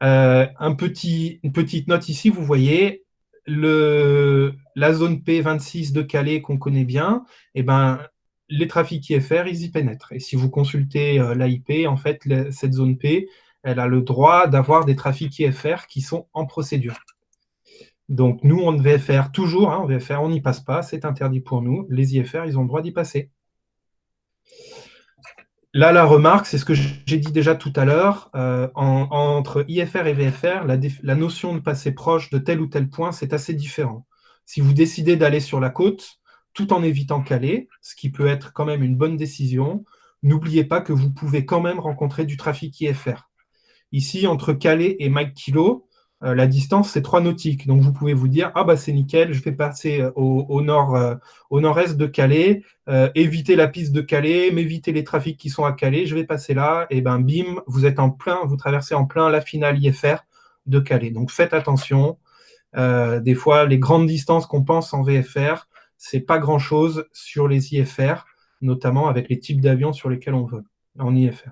Une petite note ici, vous voyez, la zone P26 de Calais qu'on connaît bien, eh ben, les trafics IFR, ils y pénètrent. Et si vous consultez l'AIP, en fait, cette zone P, elle a le droit d'avoir des trafics IFR qui sont en procédure. Donc, nous, en VFR, toujours, hein, en VFR, on n'y passe pas, c'est interdit pour nous. Les IFR, ils ont le droit d'y passer. Là, la remarque, c'est ce que j'ai dit déjà tout à l'heure, entre IFR et VFR, la notion de passer proche de tel ou tel point, c'est assez différent. Si vous décidez d'aller sur la côte, tout en évitant Calais, ce qui peut être quand même une bonne décision, n'oubliez pas que vous pouvez quand même rencontrer du trafic IFR. Ici, entre Calais et Mike Kilo, la distance, c'est 3 nautiques. Donc, vous pouvez vous dire, ah bah c'est nickel, je vais passer au nord-est de Calais, éviter la piste de Calais, m'éviter les trafics qui sont à Calais, je vais passer là, et ben bim, vous êtes en plein, vous traversez en plein la finale IFR de Calais. Donc, faites attention. Des fois, les grandes distances qu'on pense en VFR, c'est pas grand-chose sur les IFR, notamment avec les types d'avions sur lesquels on vole en IFR.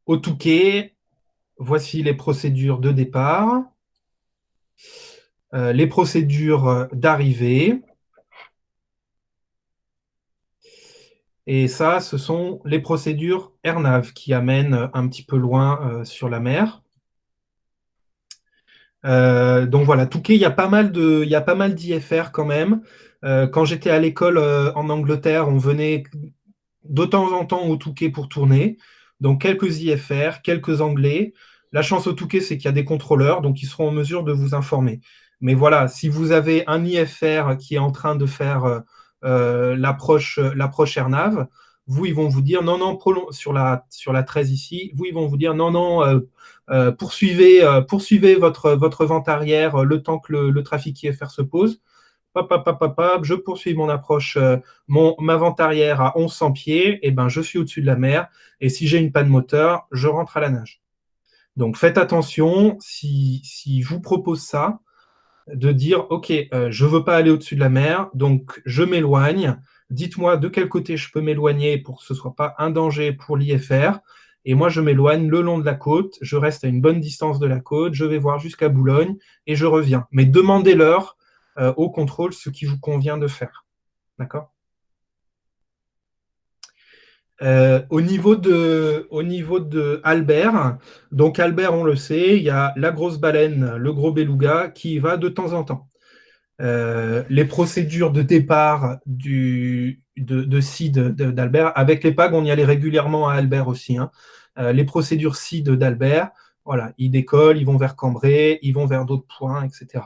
Au Touquet, voici les procédures de départ, les procédures d'arrivée. Et ça, ce sont les procédures AirNav qui amènent un petit peu loin sur la mer. Donc voilà, Touquet, il y a pas mal d'IFR quand même. Quand j'étais à l'école en Angleterre, on venait de temps en temps au Touquet pour tourner. Donc quelques IFR, quelques Anglais. La chance au Touquet, c'est qu'il y a des contrôleurs, donc ils seront en mesure de vous informer. Mais voilà, si vous avez un IFR qui est en train de faire l'approche AirNav, vous, ils vont vous dire non, non, sur la 13 ici, vous, ils vont vous dire non, non, poursuivez votre vente arrière le temps que le trafic IFR se pose. Je poursuis mon approche, ma vente arrière à 1100 pieds, et ben je suis au-dessus de la mer, et si j'ai une panne moteur, je rentre à la nage. Donc faites attention, si je vous propose ça, de dire, OK, je ne veux pas aller au-dessus de la mer, donc je m'éloigne, dites-moi de quel côté je peux m'éloigner pour que ce ne soit pas un danger pour l'IFR, et moi je m'éloigne le long de la côte, je reste à une bonne distance de la côte, je vais voir jusqu'à Boulogne, et je reviens. Mais demandez-leur au contrôle ce qui vous convient de faire. D'accord ? Au niveau de Albert, donc Albert, on le sait, il y a la grosse baleine, le gros beluga, qui y va de temps en temps. Les procédures de départ de CID d'Albert, avec les PAG, on y allait régulièrement à Albert aussi. Hein. Les procédures CID d'Albert, voilà, ils décollent, ils vont vers Cambrai, ils vont vers d'autres points, etc.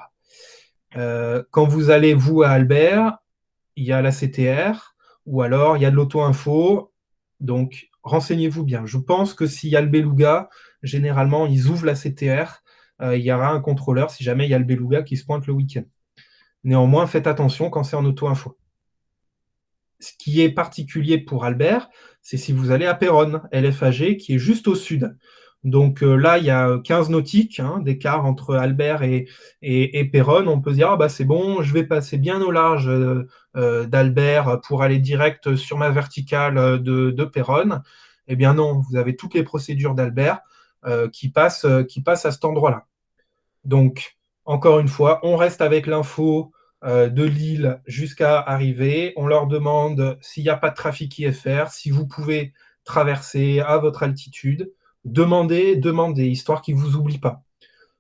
Quand vous allez, vous, à Albert, il y a la CTR, ou alors il y a de l'auto-info, donc renseignez-vous bien. Je pense que s'il y a le beluga, généralement, ils ouvrent la CTR, il y aura un contrôleur si jamais il y a le beluga qui se pointe le week-end. Néanmoins, faites attention quand c'est en auto-info. ce qui est particulier pour Albert, c'est si vous allez à Péronne, LFAG, qui est juste au sud. Donc là, il y a 15 nautiques d'écart entre Albert et Péronne. On peut se dire, c'est bon, je vais passer bien au large d'Albert pour aller direct sur ma verticale de Péronne. Eh bien non, vous avez toutes les procédures d'Albert qui passent à cet endroit-là. Donc, encore une fois, on reste avec l'info de Lille jusqu'à arriver. On leur demande s'il n'y a pas de trafic IFR, si vous pouvez traverser à votre altitude. Demandez, histoire qu'ils ne vous oublient pas.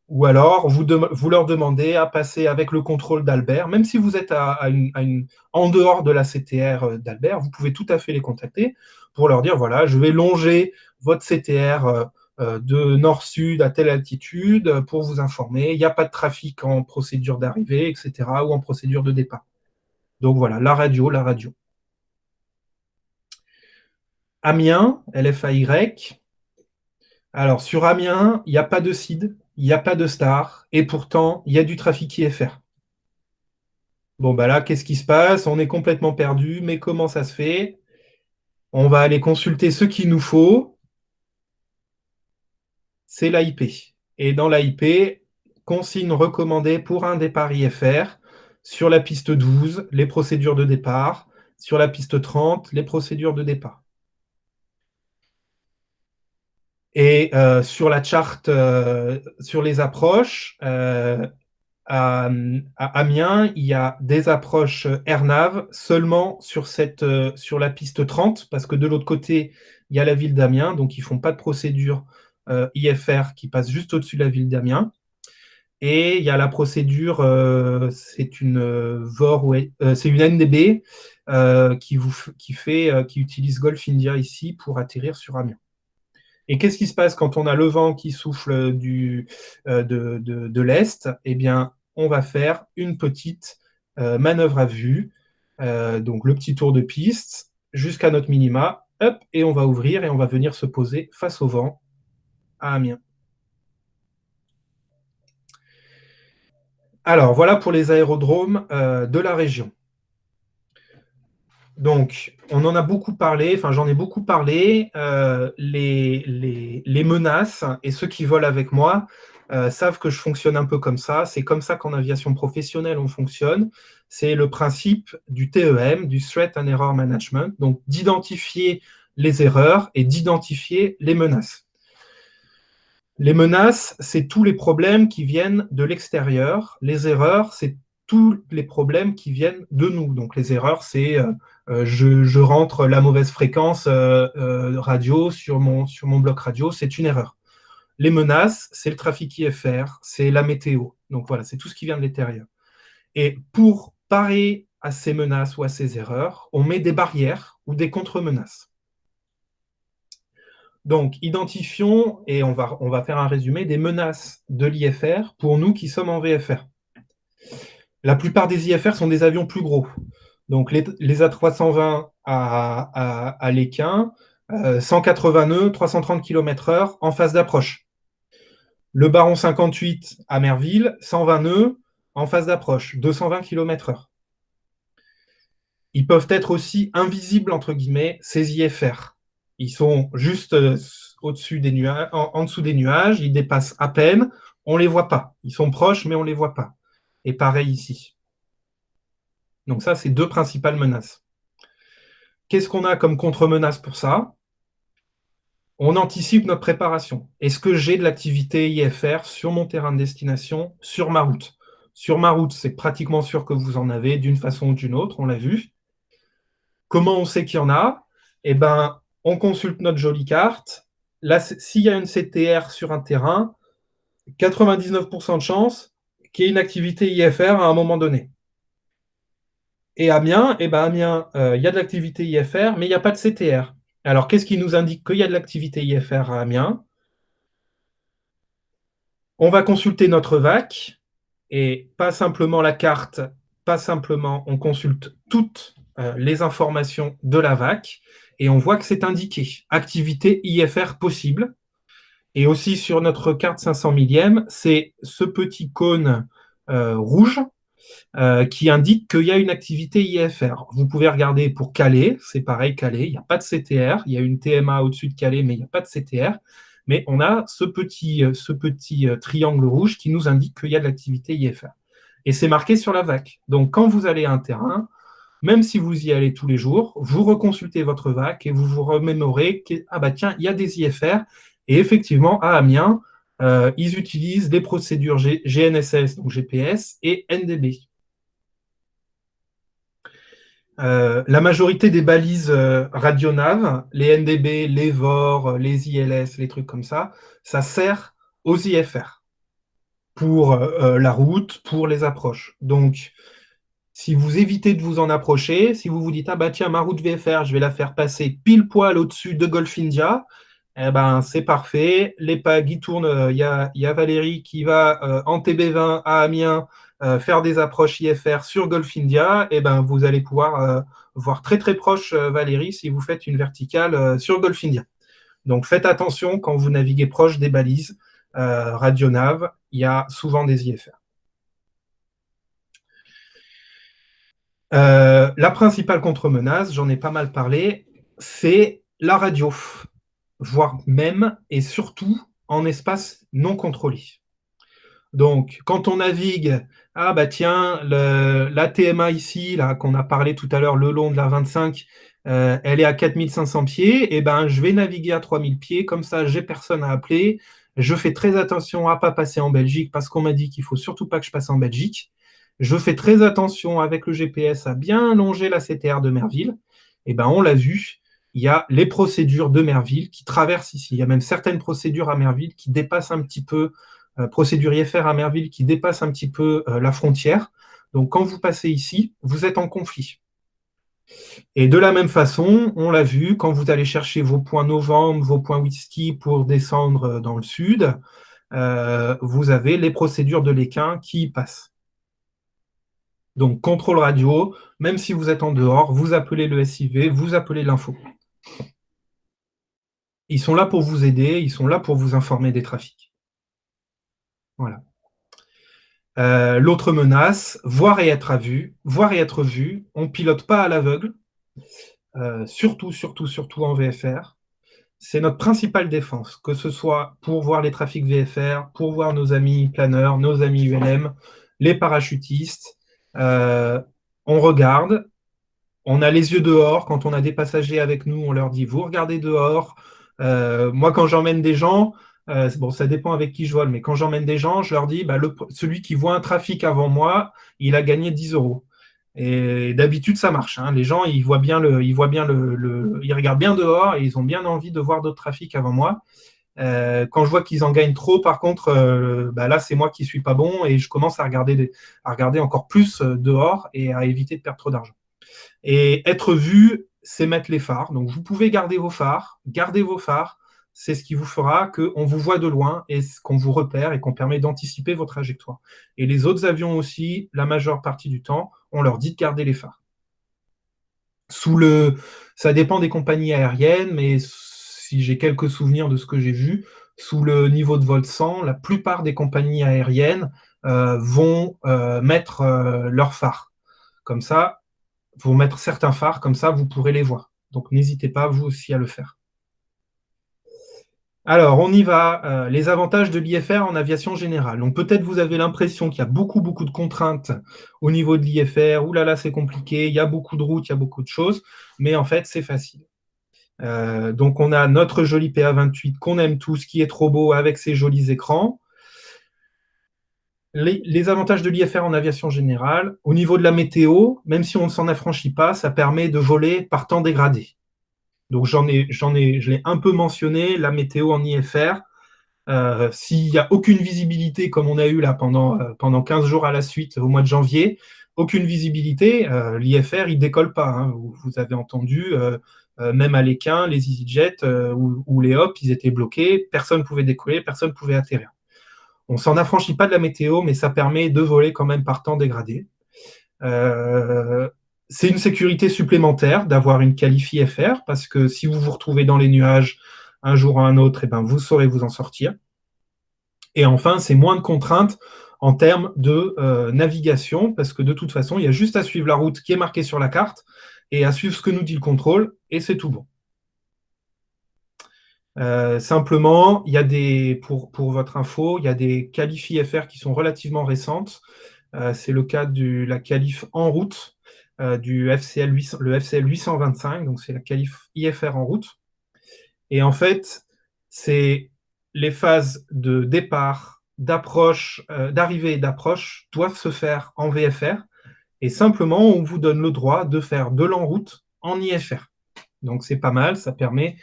Ou alors, vous leur demandez à passer avec le contrôle d'Albert. Même si vous êtes en dehors de la CTR d'Albert, vous pouvez tout à fait les contacter pour leur dire, voilà, je vais longer votre CTR de nord-sud à telle altitude pour vous informer. Il n'y a pas de trafic en procédure d'arrivée, etc., ou en procédure de départ. Donc voilà, la radio. Amiens, LFAY. Alors, sur Amiens, il n'y a pas de CID, il n'y a pas de star, et pourtant, il y a du trafic IFR. Bon, là, qu'est-ce qui se passe? On est complètement perdu, mais comment ça se fait? On va aller consulter ce qu'il nous faut. C'est l'AIP. Et dans l'AIP, consigne recommandée pour un départ IFR. Sur la piste 12, les procédures de départ. Sur la piste 30, les procédures de départ. Et sur la charte, sur les approches, à Amiens, il y a des approches AirNav seulement sur la piste 30, parce que de l'autre côté, il y a la ville d'Amiens, donc ils ne font pas de procédure IFR qui passe juste au-dessus de la ville d'Amiens. Et il y a la procédure, c'est une c'est une NDB qui utilise Golf India ici pour atterrir sur Amiens. Et qu'est-ce qui se passe quand on a le vent qui souffle de l'est? Eh bien, on va faire une petite manœuvre à vue, donc le petit tour de piste jusqu'à notre minima, hop, et on va ouvrir et on va venir se poser face au vent à Amiens. Alors, voilà pour les aérodromes de la région. Donc, on en a beaucoup parlé, j'en ai beaucoup parlé. Les menaces, et ceux qui volent avec moi savent que je fonctionne un peu comme ça. C'est comme ça qu'en aviation professionnelle, on fonctionne. C'est le principe du TEM, du Threat and Error Management, donc d'identifier les erreurs et d'identifier les menaces. Les menaces, c'est tous les problèmes qui viennent de l'extérieur. Les erreurs, c'est tous les problèmes qui viennent de nous. Donc les erreurs, c'est je rentre la mauvaise fréquence radio sur mon bloc radio, c'est une erreur. Les menaces, c'est le trafic IFR, c'est la météo. Donc voilà, c'est tout ce qui vient de l'extérieur. Et pour parer à ces menaces ou à ces erreurs, on met des barrières ou des contre-menaces. Donc, identifions, et on va faire un résumé, des menaces de l'IFR pour nous qui sommes en VFR. La plupart des IFR sont des avions plus gros. Donc, les A320 à l'Équin, 180 nœuds, 330 km/h en phase d'approche. Le Baron 58 à Merville, 120 nœuds en phase d'approche, 220 km/h. Ils peuvent être aussi invisibles, entre guillemets, ces IFR. Ils sont juste au-dessus des nuages, en dessous des nuages, ils dépassent à peine, on ne les voit pas. Ils sont proches, mais on ne les voit pas. Et pareil ici. Donc ça, c'est deux principales menaces. Qu'est-ce qu'on a comme contre-menace pour ça? On anticipe notre préparation. Est-ce que j'ai de l'activité IFR sur mon terrain de destination, sur ma route? Sur ma route, c'est pratiquement sûr que vous en avez d'une façon ou d'une autre, on l'a vu. Comment on sait qu'il y en a? Eh bien, on consulte notre jolie carte. Là, s'il y a une CTR sur un terrain, 99% de chance qu'il y ait une activité IFR à un moment donné. Et Amiens, il y a de l'activité IFR, mais il n'y a pas de CTR. Alors, qu'est-ce qui nous indique qu'il y a de l'activité IFR à Amiens? On va consulter notre VAC, et pas simplement la carte, on consulte toutes les informations de la VAC, et on voit que c'est indiqué, activité IFR possible. Et aussi sur notre carte 500 millième, c'est ce petit cône rouge qui indique qu'il y a une activité IFR. Vous pouvez regarder pour Calais, c'est pareil, Calais, il n'y a pas de CTR, il y a une TMA au-dessus de Calais, mais il n'y a pas de CTR. Mais on a ce petit triangle rouge qui nous indique qu'il y a de l'activité IFR. Et c'est marqué sur la VAC. Donc, quand vous allez à un terrain, même si vous y allez tous les jours, vous reconsultez votre VAC et vous vous remémorez que, ah bah tiens, il y a des IFR. Et effectivement, à Amiens, ils utilisent des procédures GNSS, donc GPS, et NDB. La majorité des balises radionaves, les NDB, les VOR, les ILS, les trucs comme ça sert aux IFR pour la route, pour les approches. Donc, si vous évitez de vous en approcher, si vous vous dites « Ah bah tiens, ma route VFR, je vais la faire passer pile poil au-dessus de Golf India », eh ben, c'est parfait. Les PAG, ils tournent. Il y a Valérie qui va en TB20 à Amiens faire des approches IFR sur Golf India. Et ben, vous allez pouvoir voir très très proche Valérie si vous faites une verticale sur Golf India. Donc faites attention quand vous naviguez proche des balises radionaves. Il y a souvent des IFR. La principale contre-menace, j'en ai pas mal parlé, c'est la radio, voire même et surtout en espace non contrôlé. Donc, quand on navigue, ah bah tiens, la TMA ici, là, qu'on a parlé tout à l'heure, le long de la 25, elle est à 4500 pieds, et ben je vais naviguer à 3000 pieds, comme ça j'ai personne à appeler, je fais très attention à ne pas passer en Belgique, parce qu'on m'a dit qu'il ne faut surtout pas que je passe en Belgique. Je fais très attention avec le GPS à bien longer la CTR de Merville. Et ben on l'a vu, il y a les procédures de Merville qui traversent ici. Il y a même certaines procédures à Merville qui dépassent un petit peu, procédures IFR à Merville qui dépassent un petit peu la frontière. Donc quand vous passez ici, vous êtes en conflit. Et de la même façon, on l'a vu, quand vous allez chercher vos points novembre, vos points whisky pour descendre dans le sud, vous avez les procédures de l'équin qui y passent. Donc, contrôle radio, même si vous êtes en dehors, vous appelez le SIV, vous appelez l'info. Ils sont là pour vous aider, ils sont là pour vous informer des trafics. Voilà. L'autre menace, voir et être vu. On ne pilote pas à l'aveugle, surtout en VFR. C'est notre principale défense, que ce soit pour voir les trafics VFR, pour voir nos amis planeurs, nos amis ULM, les parachutistes. On regarde, on a les yeux dehors. Quand on a des passagers avec nous, on leur dit « vous regardez dehors ». Moi, quand j'emmène des gens, bon, ça dépend avec qui je vole, mais quand j'emmène des gens, je leur dis bah, celui qui voit un trafic avant moi, il a gagné 10 €. Et d'habitude, ça marche. Hein. Les gens, ils regardent bien dehors et ils ont bien envie de voir d'autres trafics avant moi. Quand je vois qu'ils en gagnent trop, par contre, là, c'est moi qui suis pas bon et je commence à regarder encore plus dehors et à éviter de perdre trop d'argent. Et être vu, c'est mettre les phares. Donc, vous pouvez garder vos phares. Gardez vos phares. C'est ce qui vous fera qu'on vous voit de loin et qu'on vous repère et qu'on permet d'anticiper vos trajectoires. Et les autres avions aussi, la majeure partie du temps, on leur dit de garder les phares. Ça dépend des compagnies aériennes, mais si j'ai quelques souvenirs de ce que j'ai vu, sous le niveau de vol 100, la plupart des compagnies aériennes vont mettre leurs phares. Comme ça, vont mettre certains phares, comme ça, vous pourrez les voir. Donc, n'hésitez pas, vous aussi, à le faire. Alors, on y va. Les avantages de l'IFR en aviation générale. Donc, peut-être vous avez l'impression qu'il y a beaucoup de contraintes au niveau de l'IFR. Ouh là là, c'est compliqué. Il y a beaucoup de routes, il y a beaucoup de choses. Mais en fait, c'est facile. Donc, on a notre joli PA28 qu'on aime tous, qui est trop beau avec ses jolis écrans. Les avantages de l'IFR en aviation générale, au niveau de la météo, même si on ne s'en affranchit pas, ça permet de voler par temps dégradé. Donc, je l'ai un peu mentionné, la météo en IFR. S'il n'y a aucune visibilité, comme on a eu là pendant 15 jours à la suite au mois de janvier, aucune visibilité, l'IFR, il ne décolle pas. Hein. Vous avez entendu, même à l'Équin, les EasyJet ou les Hop, ils étaient bloqués, personne ne pouvait décoller, personne ne pouvait atterrir. On ne s'en affranchit pas de la météo, mais ça permet de voler quand même par temps dégradé. C'est une sécurité supplémentaire d'avoir une qualif IFR, parce que si vous vous retrouvez dans les nuages un jour ou un autre, eh ben, vous saurez vous en sortir. Et enfin, c'est moins de contraintes en termes de navigation, parce que de toute façon, il y a juste à suivre la route qui est marquée sur la carte et à suivre ce que nous dit le contrôle, et c'est tout bon. Simplement, il y a pour votre info, il y a des qualifs IFR qui sont relativement récentes. C'est le cas de la qualif en route du FCL 800, le FCL 825, donc c'est la qualif IFR en route. Et en fait, c'est les phases de départ, d'approche, d'arrivée et d'approche doivent se faire en VFR. Et simplement, on vous donne le droit de faire de l'en-route en IFR. Donc c'est pas mal, ça permet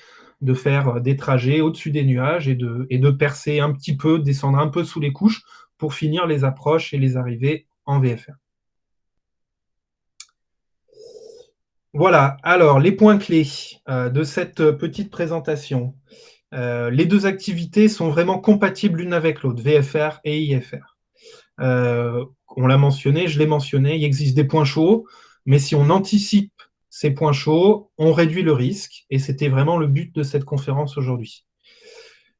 de faire des trajets au-dessus des nuages et de percer un petit peu, descendre un peu sous les couches pour finir les approches et les arrivées en VFR. Voilà, alors les points clés de cette petite présentation. Les deux activités sont vraiment compatibles l'une avec l'autre, VFR et IFR. On l'a mentionné, je l'ai mentionné, il existe des points chauds, mais si on anticipe ces points chauds, on réduit le risque, et c'était vraiment le but de cette conférence aujourd'hui.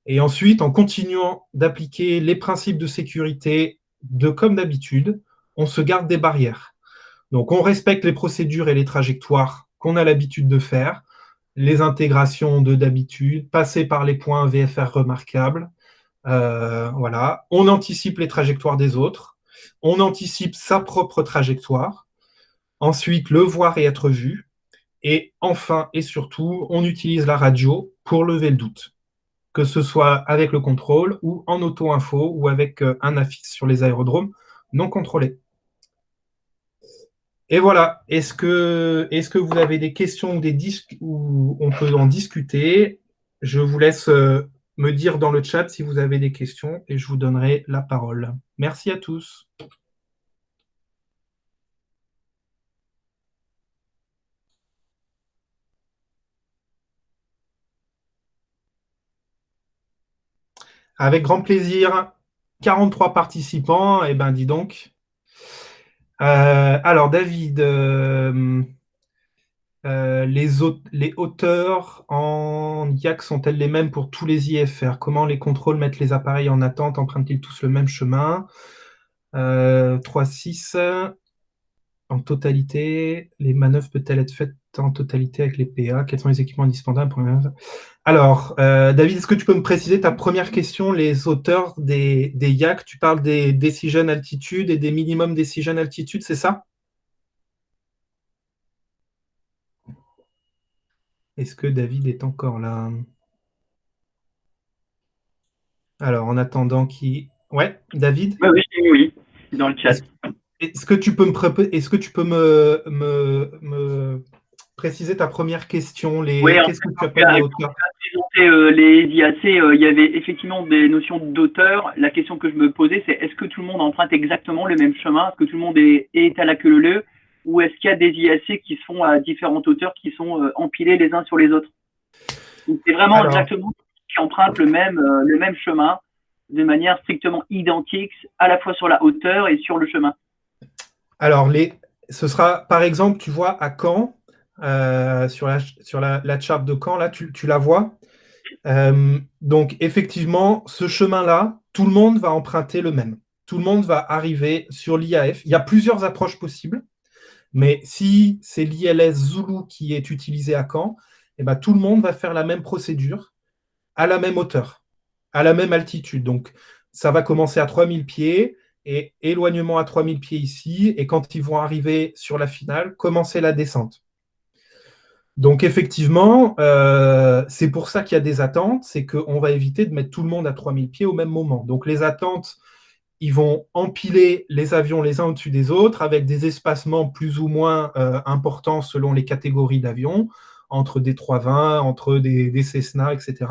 Et ensuite, en continuant d'appliquer les principes de sécurité comme d'habitude, on se garde des barrières. Donc, on respecte les procédures et les trajectoires qu'on a l'habitude de faire, les intégrations d'habitude, passer par les points VFR remarquables. Voilà. On anticipe les trajectoires des autres. On anticipe sa propre trajectoire. Ensuite, le voir et être vu. Et enfin et surtout, on utilise la radio pour lever le doute, que ce soit avec le contrôle ou en auto-info ou avec un affixe sur les aérodromes non contrôlés. Et voilà, est-ce que vous avez des questions ou on peut en discuter? Je vous laisse me dire dans le chat si vous avez des questions et je vous donnerai la parole. Merci à tous. Avec grand plaisir. 43 participants, eh ben dis donc. Alors David, les hauteurs en IAC sont-elles les mêmes pour tous les IFR? Comment les contrôles mettent les appareils en attente? Empruntent-ils tous le même chemin? 3-6. En totalité, les manœuvres peuvent-elles être faites en totalité avec les PA? Quels sont les équipements indispensables pour... Alors, David, est-ce que tu peux me préciser ta première question, les hauteurs des IAC? Tu parles des decision altitude et des minimum decision altitude, c'est ça? Est-ce que David est encore là? Alors, en attendant qui... Ouais, David? Oui, oui, dans le chat. Est-ce que tu peux me préciser ta première question? Qu'est-ce que tu appelles les hauteurs? Les IAC, il y avait effectivement des notions d'auteur. La question que je me posais, c'est est-ce que tout le monde emprunte exactement le même chemin? Est-ce que tout le monde est à la queue leu? Ou est-ce qu'il y a des IAC qui se font à différentes hauteurs, qui sont empilés les uns sur les autres? C'est vraiment exactement qui empruntent le même chemin de manière strictement identique, à la fois sur la hauteur et sur le chemin. Alors, ce sera, par exemple, tu vois, à Caen, sur la charte de Caen, là, tu la vois. Donc, effectivement, ce chemin-là, tout le monde va emprunter le même. Tout le monde va arriver sur l'IAF. Il y a plusieurs approches possibles, mais si c'est l'ILS Zulu qui est utilisé à Caen, eh ben, tout le monde va faire la même procédure, à la même hauteur, à la même altitude. Donc, ça va commencer à 3000 pieds, et éloignement à 3000 pieds ici, et quand ils vont arriver sur la finale, commencer la descente. Donc effectivement, c'est pour ça qu'il y a des attentes, c'est qu'on va éviter de mettre tout le monde à 3000 pieds au même moment. Donc les attentes, ils vont empiler les avions les uns au-dessus des autres avec des espacements plus ou moins importants selon les catégories d'avions, entre des 320, entre des Cessna, etc.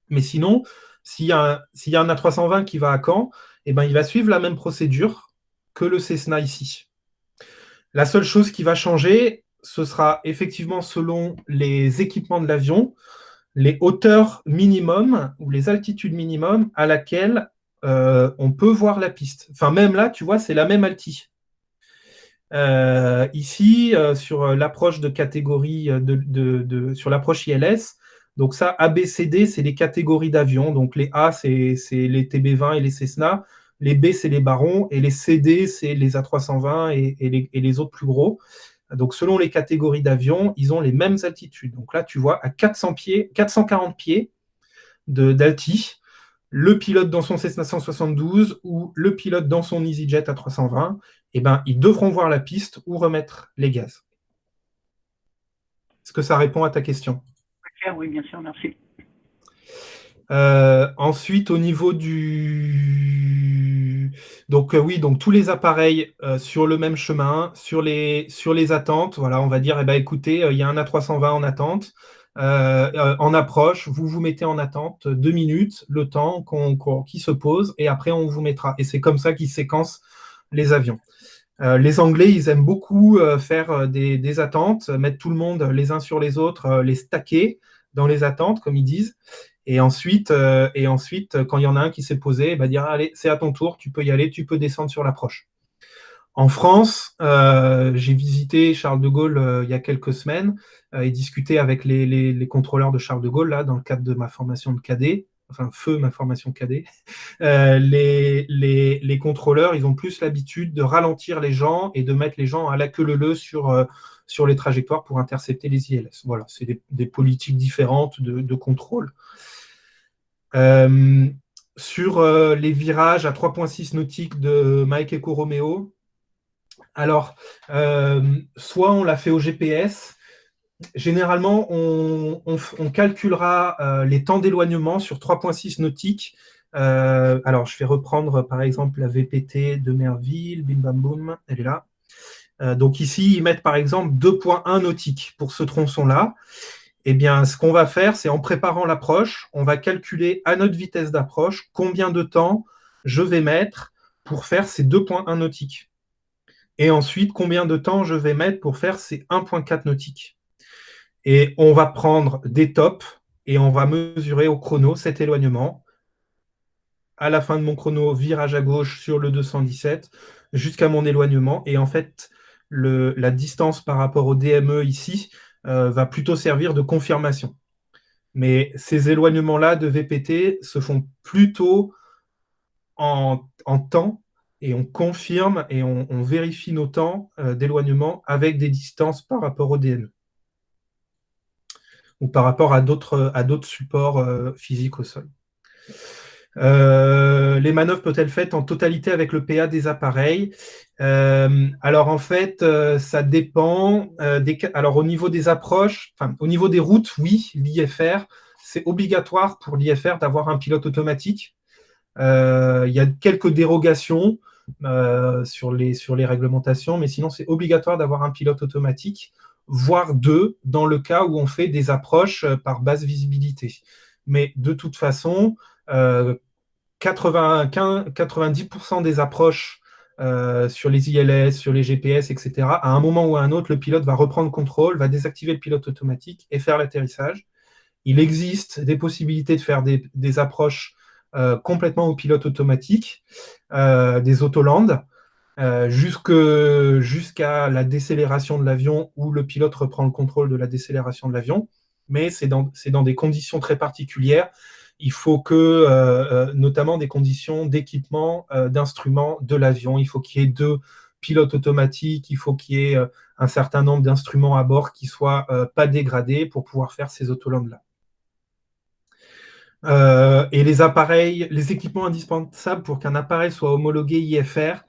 Mais sinon, s'il y a un A320 qui va à Caen, eh ben, il va suivre la même procédure que le Cessna ici. La seule chose qui va changer, ce sera effectivement selon les équipements de l'avion, les hauteurs minimum ou les altitudes minimum à laquelle on peut voir la piste. Enfin, même là, tu vois, c'est la même alti. Ici, sur l'approche de catégorie, sur l'approche ILS, donc ça, A, B, C, D, c'est les catégories d'avions. Donc les A, c'est les TB20 et les Cessna. les B, c'est les barons, et les CD, c'est les A320 et les autres plus gros. Donc, selon les catégories d'avions, ils ont les mêmes altitudes. Donc là, tu vois, à 400 pieds, 440 pieds d'alti, le pilote dans son Cessna 172 ou le pilote dans son EasyJet A320, eh ben, ils devront voir la piste ou remettre les gaz. Est-ce que ça répond à ta question? Oui, bien sûr, merci. Ensuite, au niveau du... Donc oui, donc tous les appareils sur le même chemin, sur les attentes, voilà, on va dire, eh ben, écoutez, il y a un A320 en attente, en approche, vous vous mettez en attente 2 minutes, le temps qui se pose, et après on vous mettra. Et c'est comme ça qu'ils séquencent les avions. Les Anglais, ils aiment beaucoup faire des attentes, mettre tout le monde les uns sur les autres, les stacker dans les attentes, comme ils disent. Et ensuite, quand il y en a un qui s'est posé, bah, dire allez, c'est à ton tour, tu peux y aller, tu peux descendre sur l'approche. En France, j'ai visité Charles de Gaulle il y a quelques semaines et discuté avec les contrôleurs de Charles de Gaulle là, dans le cadre de ma formation de cadet, enfin feu ma formation cadet. Les contrôleurs, ils ont plus l'habitude de ralentir les gens et de mettre les gens à la queue leu sur les trajectoires pour intercepter les ILS. Voilà, c'est des politiques différentes de contrôle. Sur les virages à 3,6 nautiques de Mike Echo Romeo, alors, soit on l'a fait au GPS, généralement on calculera les temps d'éloignement sur 3,6 nautiques. Alors, je vais reprendre par exemple la VPT de Merville, bim bam boum, elle est là. Donc ici, ils mettent par exemple 2,1 nautiques pour ce tronçon-là. Eh bien, ce qu'on va faire, c'est en préparant l'approche, on va calculer à notre vitesse d'approche combien de temps je vais mettre pour faire ces 2,1 nautiques. Et ensuite, combien de temps je vais mettre pour faire ces 1,4 nautiques. Et on va prendre des tops et on va mesurer au chrono cet éloignement. À la fin de mon chrono, virage à gauche sur le 217 jusqu'à mon éloignement. Et en fait, la distance par rapport au DME ici va plutôt servir de confirmation. Mais ces éloignements-là de VPT se font plutôt en temps et on confirme et on vérifie nos temps d'éloignement avec des distances par rapport au DME ou par rapport à d'autres supports physiques au sol. Les manœuvres peuvent être faites en totalité avec le PA des appareils. Alors en fait, ça dépend. Alors au niveau des approches, au niveau des routes, oui, l'IFR, c'est obligatoire pour l'IFR d'avoir un pilote automatique. Il y a quelques dérogations sur les réglementations, mais sinon c'est obligatoire d'avoir un pilote automatique, voire deux, dans le cas où on fait des approches par basse visibilité. Mais de toute façon, 90% des approches sur les ILS, sur les GPS, etc., à un moment ou à un autre, le pilote va reprendre contrôle, va désactiver le pilote automatique et faire l'atterrissage. Il existe des possibilités de faire des approches complètement au pilote automatique, des autolandes, jusqu'à la décélération de l'avion où le pilote reprend le contrôle de la décélération de l'avion. Mais c'est dans des conditions très particulières. Il faut que, notamment des conditions d'équipement, d'instruments de l'avion. Il faut qu'il y ait 2 pilotes automatiques, il faut qu'il y ait un certain nombre d'instruments à bord qui ne soient pas dégradés pour pouvoir faire ces autolandes-là. Et les équipements indispensables pour qu'un appareil soit homologué IFR,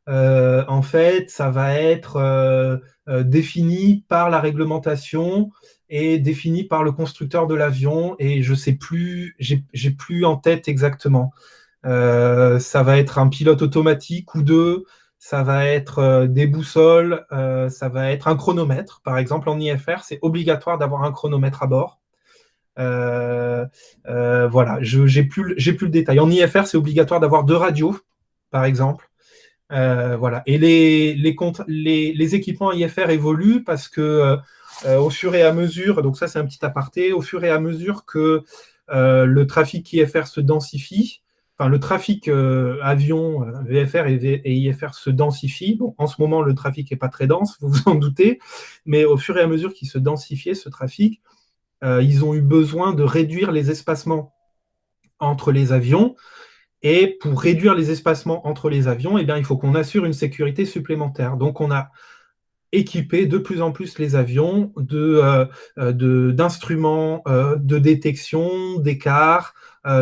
en fait, ça va être défini par la réglementation et défini par le constructeur de l'avion. Et je sais plus, j'ai plus en tête exactement. Ça va être un pilote automatique ou deux. Ça va être des boussoles. Ça va être un chronomètre. Par exemple, en IFR, c'est obligatoire d'avoir un chronomètre à bord. Voilà, j'ai plus le détail. En IFR, c'est obligatoire d'avoir 2 radios, par exemple. Voilà. Et les équipements IFR évoluent parce que au fur et à mesure, donc ça c'est un petit aparté, au fur et à mesure que le trafic IFR se densifie, enfin le trafic avion VFR et IFR se densifie. Bon, en ce moment, le trafic n'est pas très dense, vous vous en doutez, mais au fur et à mesure qu'il se densifiait, ce trafic, ils ont eu besoin de réduire les espacements entre les avions. Et pour réduire les espacements entre les avions, eh bien, il faut qu'on assure une sécurité supplémentaire. Donc, on a équipé de plus en plus les avions d'instruments de détection d'écart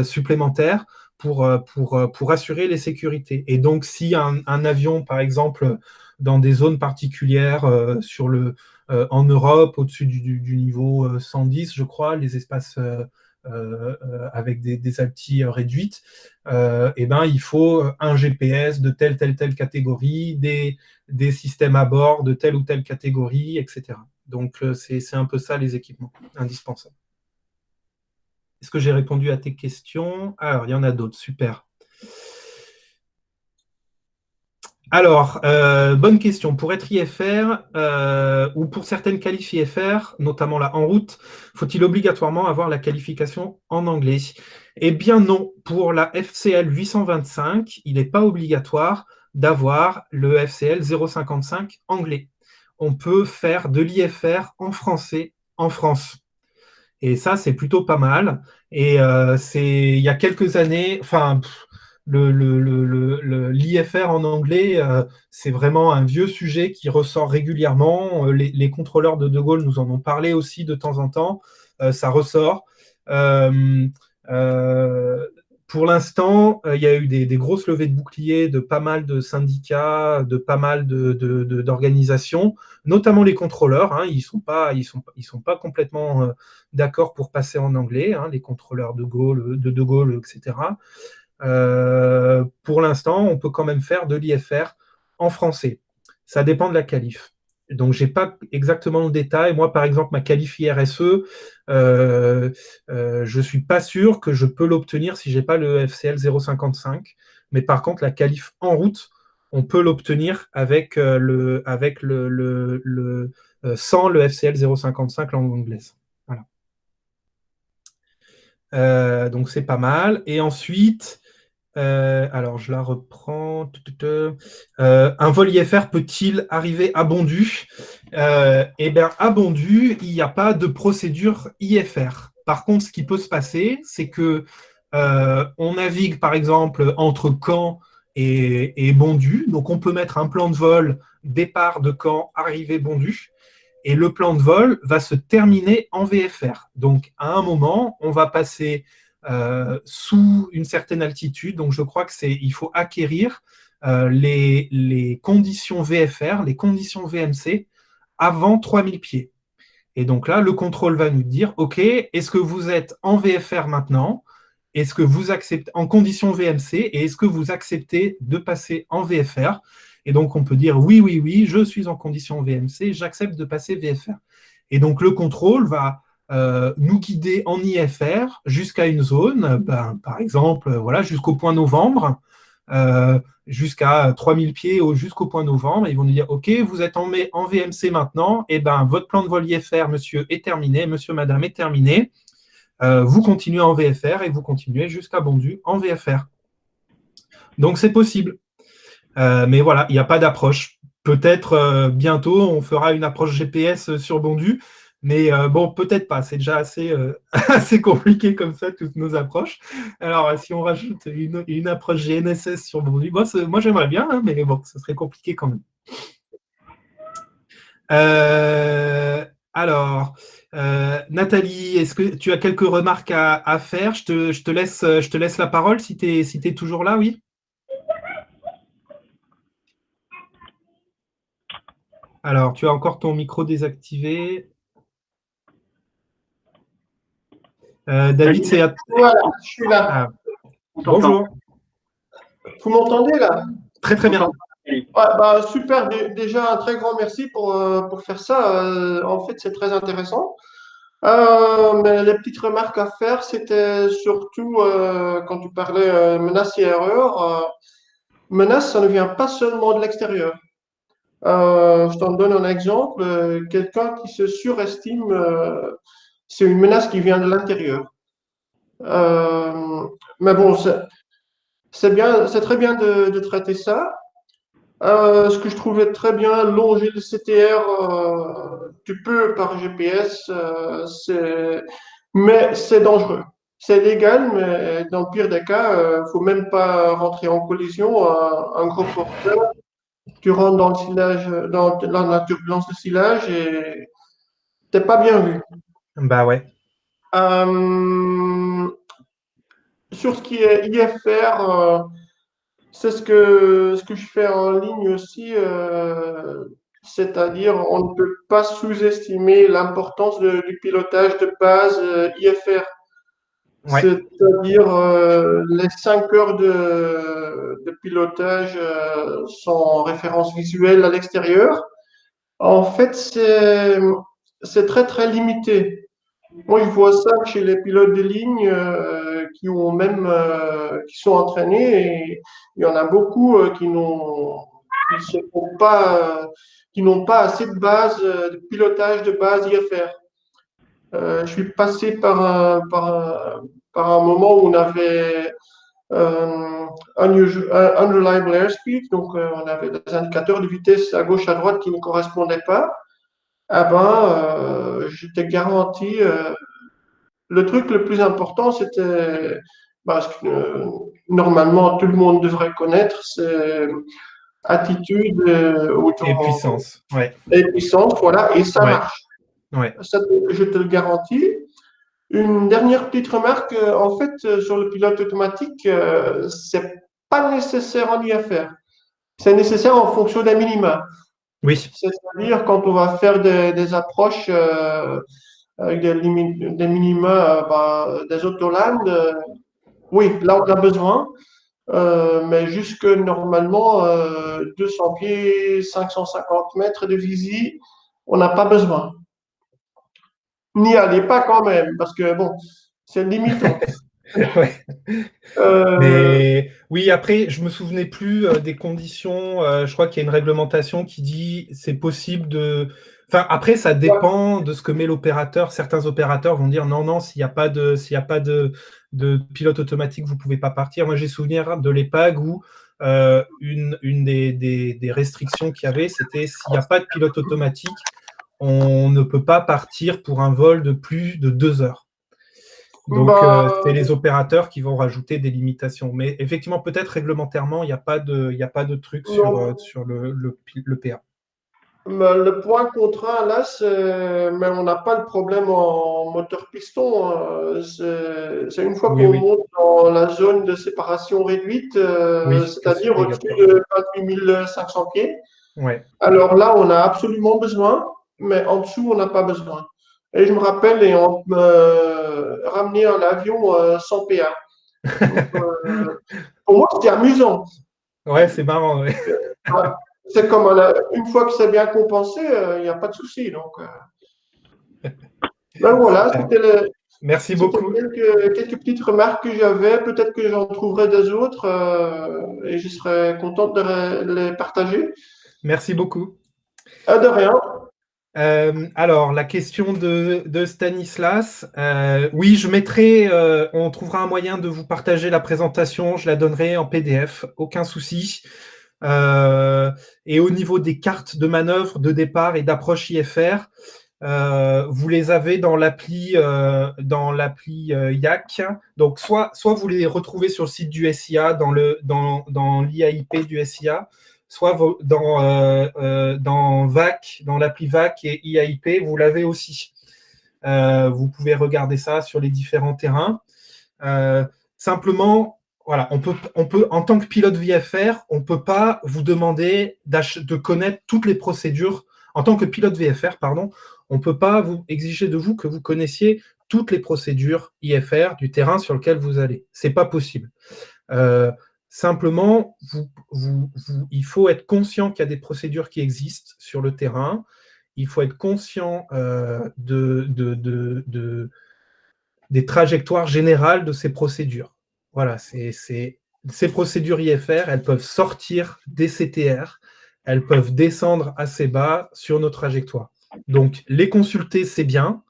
supplémentaires pour assurer les sécurités. Et donc, si un avion, par exemple, dans des zones particulières en Europe, au-dessus du niveau 110, je crois, les espaces avec des altis réduites, eh ben, il faut un GPS de telle catégorie, des systèmes à bord de telle ou telle catégorie, etc. Donc, c'est un peu ça les équipements indispensables. Est-ce que j'ai répondu à tes questions? Alors, il y en a d'autres, super. Alors, bonne question. Pour être IFR ou pour certaines qualifs IFR, notamment la en route, faut-il obligatoirement avoir la qualification en anglais? Eh bien non. Pour la FCL 825, il n'est pas obligatoire d'avoir le FCL 055 anglais. On peut faire de l'IFR en français en France. Et ça, c'est plutôt pas mal. Et il y a quelques années, enfin, l'IFR en anglais, c'est vraiment un vieux sujet qui ressort régulièrement. Les contrôleurs de Gaulle nous en ont parlé aussi de temps en temps. Ça ressort. Euh, euh, pour l'instant, il y a eu des grosses levées de boucliers de pas mal de syndicats, de pas mal d'organisations, notamment les contrôleurs. Hein, ils sont pas complètement d'accord pour passer en anglais, hein, les contrôleurs de Gaulle, etc. Pour l'instant, on peut quand même faire de l'IFR en français. Ça dépend de la qualif. Donc, je n'ai pas exactement le détail. Moi, par exemple, ma qualif IRSE, je ne suis pas sûr que je peux l'obtenir si je n'ai pas le FCL 055. Mais par contre, la qualif en route, on peut l'obtenir sans le FCL 055 langue anglaise. Voilà. Donc, c'est pas mal. Et ensuite, alors, je la reprends. Un vol IFR peut-il arriver à Bondu? Eh bien, à Bondu, il n'y a pas de procédure IFR. Par contre, ce qui peut se passer, c'est que on navigue, par exemple, entre Caen et Bondu. Donc, on peut mettre un plan de vol départ de Caen, arrivée Bondu. Et le plan de vol va se terminer en VFR. Donc, à un moment, on va passer sous une certaine altitude. Donc, je crois il faut acquérir les conditions VFR, les conditions VMC avant 3000 pieds. Et donc là, le contrôle va nous dire, OK, est-ce que vous êtes en VFR maintenant? Est-ce que vous acceptez en condition VMC et est-ce que vous acceptez de passer en VFR? Et donc, on peut dire oui, je suis en condition VMC, j'accepte de passer VFR. Et donc, le contrôle va nous guider en IFR jusqu'à une zone, par exemple, voilà, jusqu'au point novembre, jusqu'à 3000 pieds jusqu'au point novembre. Ils vont nous dire, OK, vous êtes en VMC maintenant, et ben votre plan de vol IFR, monsieur, est terminé, monsieur, madame, est terminé. Vous continuez en VFR et vous continuez jusqu'à Bondu en VFR. Donc, c'est possible. Mais voilà, il n'y a pas d'approche. Peut-être bientôt, on fera une approche GPS sur Bondu, mais bon, peut-être pas. C'est déjà assez, assez compliqué comme ça, toutes nos approches. Alors, si on rajoute une approche GNSS sur Bondu, moi j'aimerais bien, hein, mais bon, ce serait compliqué quand même. Alors, Nathalie, est-ce que tu as quelques remarques à faire? Je te laisse la parole si tu es toujours là, oui? Alors, tu as encore ton micro désactivé. David, c'est à... Voilà, je suis là. Ah. Bonjour. Vous m'entendez là? Très, très bien. Ouais, bah, super, déjà un très grand merci pour faire ça. En fait, c'est très intéressant. Mais les petites remarques à faire, c'était surtout quand tu parlais menace et erreur. Menace, ça ne vient pas seulement de l'extérieur. Je t'en donne un exemple. Quelqu'un qui se surestime, c'est une menace qui vient de l'intérieur. Mais bon, c'est bien, c'est très bien de traiter ça. Ce que je trouvais très bien, longer le CTR, tu peux par GPS, mais c'est dangereux. c'est légal, mais dans le pire des cas, faut même pas rentrer en collision. Un gros porteur, tu rentres dans le silage, dans la turbulence de silage et t'es pas bien vu. Bah ouais. Euh, sur ce qui est IFR, c'est ce que je fais en ligne aussi, c'est-à-dire on ne peut pas sous-estimer l'importance du pilotage de base IFR. Ouais. C'est-à-dire les 5 heures de pilotage sans référence visuelle à l'extérieur. En fait, c'est très très limité. Moi, je vois ça chez les pilotes de ligne qui sont entraînés et il y en a beaucoup qui n'ont pas assez de base, de pilotage de base IFR. Je suis passé par un moment où on avait unreliable airspeed, donc on avait des indicateurs de vitesse à gauche, à droite qui ne correspondaient pas. Ah ben, je te garantis, le truc le plus important, c'était, parce que normalement tout le monde devrait connaître, c'est attitude, Et puissance. Ouais. et puissance, voilà, et ça Ouais. marche. Ouais. Ça, je te le garantis. Une dernière petite remarque, en fait, sur le pilote automatique, c'est pas nécessaire en IFR. C'est nécessaire en fonction des minima. Oui. C'est-à-dire quand on va faire des approches avec des minima des autolandes, oui, là on a besoin. Mais jusque normalement 200 pieds, 550 mètres de visi, on n'a pas besoin. N'y allez pas quand même, parce que bon, c'est limitant. Ouais. Euh, Mais oui, après, je me souvenais plus des conditions. Je crois qu'il y a une réglementation qui dit c'est possible de. Enfin, après, ça dépend de ce que met l'opérateur. Certains opérateurs vont dire non, non, s'il y a pas de pilote automatique, vous pouvez pas partir. Moi, j'ai souvenir de l'EPAG où une des restrictions qu'il y avait, c'était s'il n'y a pas de pilote automatique, on ne peut pas partir pour un vol de plus de 2 heures. Donc, c'est les opérateurs qui vont rajouter des limitations. Mais effectivement, peut-être réglementairement, il n'y a pas de truc non, sur le PA. mais le point contraint là, mais on n'a pas le problème en moteur piston. C'est une fois Oui, qu'on oui. monte dans la zone de séparation réduite, Oui, que c'est c'est-à-dire au-dessus obligatoire. de 28 500 pieds. Ouais. Alors là, on a absolument besoin, mais en dessous, on n'a pas besoin. Et je me rappelle, et on me ramené en avion sans PA. Donc, pour moi, c'était amusant. Ouais, c'est marrant. Ouais. Ouais. C'est comme une fois que c'est bien compensé, il n'y a pas de souci. Donc, ben voilà, Super. Merci c'était beaucoup. quelques petites remarques que j'avais. Peut-être que j'en trouverai des autres et je serais contente de les partager. Merci beaucoup. De rien. Alors, la question de Stanislas. Oui, je mettrai, on trouvera un moyen de vous partager la présentation. Je la donnerai en PDF, aucun souci. Et au niveau des cartes de manœuvre, de départ et d'approche IFR, vous les avez dans l'appli YAC. Donc, soit vous les retrouvez sur le site du SIA, dans l'IAIP du SIA, soit dans VAC, dans l'appli VAC et IAIP, vous l'avez aussi. Vous pouvez regarder ça sur les différents terrains. Simplement, voilà, on peut, en tant que pilote VFR, on ne peut pas vous demander de connaître toutes les procédures. En tant que pilote VFR, pardon, on ne peut pas vous exiger de vous que vous connaissiez toutes les procédures IFR du terrain sur lequel vous allez. Ce n'est pas possible. Simplement, il faut être conscient qu'il y a des procédures qui existent sur le terrain. Il faut être conscient des trajectoires générales de ces procédures. Voilà, ces procédures IFR, elles peuvent sortir des CTR, elles peuvent descendre assez bas sur nos trajectoires. Donc, les consulter, c'est bien.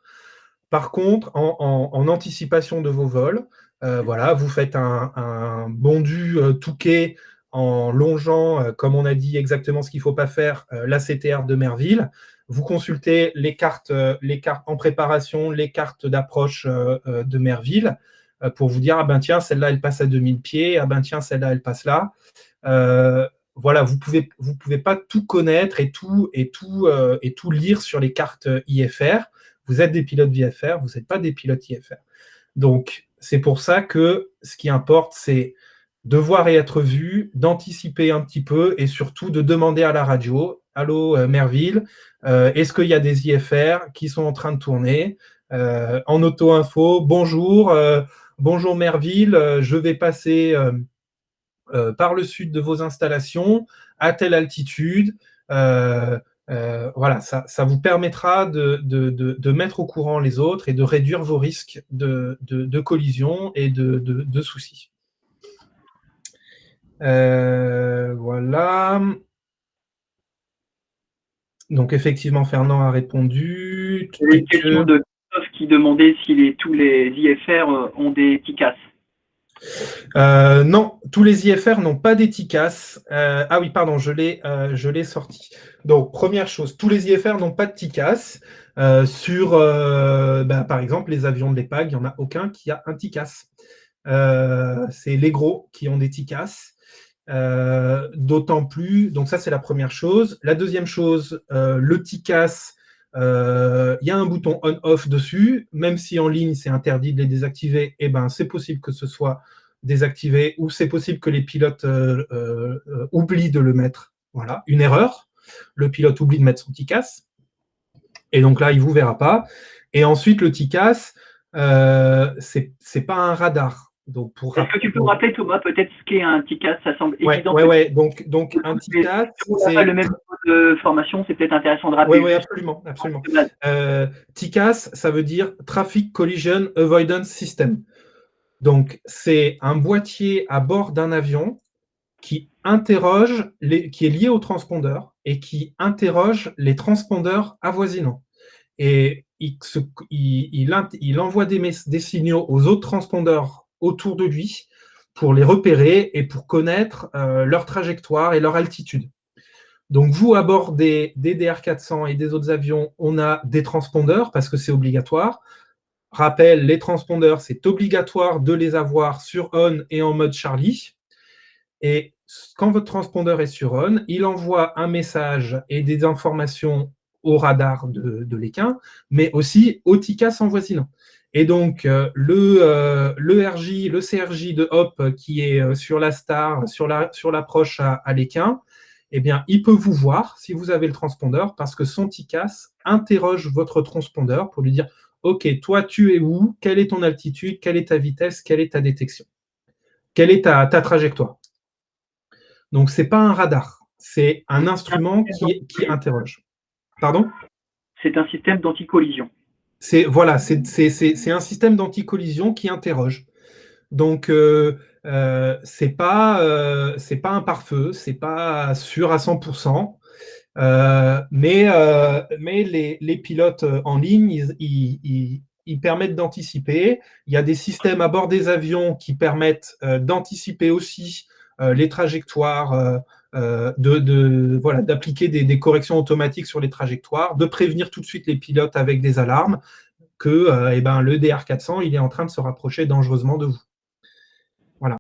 Par contre, en anticipation de vos vols, voilà, vous faites un bondu Touquet en longeant, comme on a dit exactement ce qu'il ne faut pas faire, la CTR de Merville. Vous consultez les cartes en préparation, les cartes d'approche de Merville. pour vous dire, ah ben tiens, celle-là, elle passe à 2000 pieds, ah ben tiens, celle-là, elle passe là. Voilà, vous pouvez pas tout connaître et tout lire sur les cartes IFR. Vous êtes des pilotes VFR, vous n'êtes pas des pilotes IFR. Donc, c'est pour ça que ce qui importe, c'est de voir et être vu, d'anticiper un petit peu et surtout de demander à la radio, allô Merville, est-ce qu'il y a des IFR qui sont en train de tourner en auto-info, bonjour, bonjour Merville, je vais passer par le sud de vos installations, à telle altitude. Voilà, ça vous permettra de mettre au courant les autres et de réduire vos risques de collision et de soucis. Voilà. Donc, effectivement, Fernand a répondu. Il y avait une question de Christophe qui demandait si tous les IFR ont des TICAS. Non, tous les IFR n'ont pas des TICAS. Ah oui, pardon, je l'ai sorti. Donc, première chose, tous les IFR n'ont pas de TICAS. Par exemple, les avions de l'EPAG, il n'y en a aucun qui a un TICAS. C'est les gros qui ont des TICAS. D'autant plus, donc ça c'est la première chose. La deuxième chose, le TICAS, il y a un bouton on-off dessus, même si en ligne c'est interdit de les désactiver, et ben c'est possible que ce soit désactivé ou c'est possible que les pilotes oublient de le mettre. Voilà, une erreur. Le pilote oublie de mettre son TICAS, et donc là il ne vous verra pas. Et ensuite le TICAS, c'est pas un radar. Est-ce que tu peux rappeler, Thomas, peut-être ce qu'est un TICAS? Ça semble évident. Oui. Donc un TICAS, c'est pas le même niveau de formation, c'est peut-être intéressant de rappeler. Oui, absolument. TICAS, ça veut dire Traffic Collision Avoidance System. Donc, c'est un boîtier à bord d'un avion qui est lié au transpondeur et qui interroge les transpondeurs avoisinants. Et il envoie des signaux aux autres transpondeurs autour de lui pour les repérer et pour connaître leur trajectoire et leur altitude. Donc, vous, à bord des DR400 et des autres avions, on a des transpondeurs parce que c'est obligatoire. Rappel, les transpondeurs, c'est obligatoire de les avoir sur on et en mode Charlie. Et quand votre transpondeur est sur on, il envoie un message et des informations au radar de l'équin, mais aussi au TICAS avoisinant. Et donc, le RJ, le CRJ de Hop qui est sur la star, sur l'approche à l'équin, eh bien, il peut vous voir si vous avez le transpondeur parce que son TICAS interroge votre transpondeur pour lui dire « Ok, toi, tu es où? Quelle est ton altitude? Quelle est ta vitesse? Quelle est ta détection? Quelle est ta trajectoire ?» Donc, ce n'est pas un radar, c'est un instrument qui interroge. Pardon? C'est un système d'anti-collision. Voilà, c'est un système d'anti-collision qui interroge. Donc, c'est pas un pare-feu, c'est pas sûr à 100%, mais les pilotes en ligne, ils permettent d'anticiper. Il y a des systèmes à bord des avions qui permettent d'anticiper aussi les trajectoires, d'appliquer des corrections automatiques sur les trajectoires, de prévenir tout de suite les pilotes avec des alarmes que le DR400 il est en train de se rapprocher dangereusement de vous.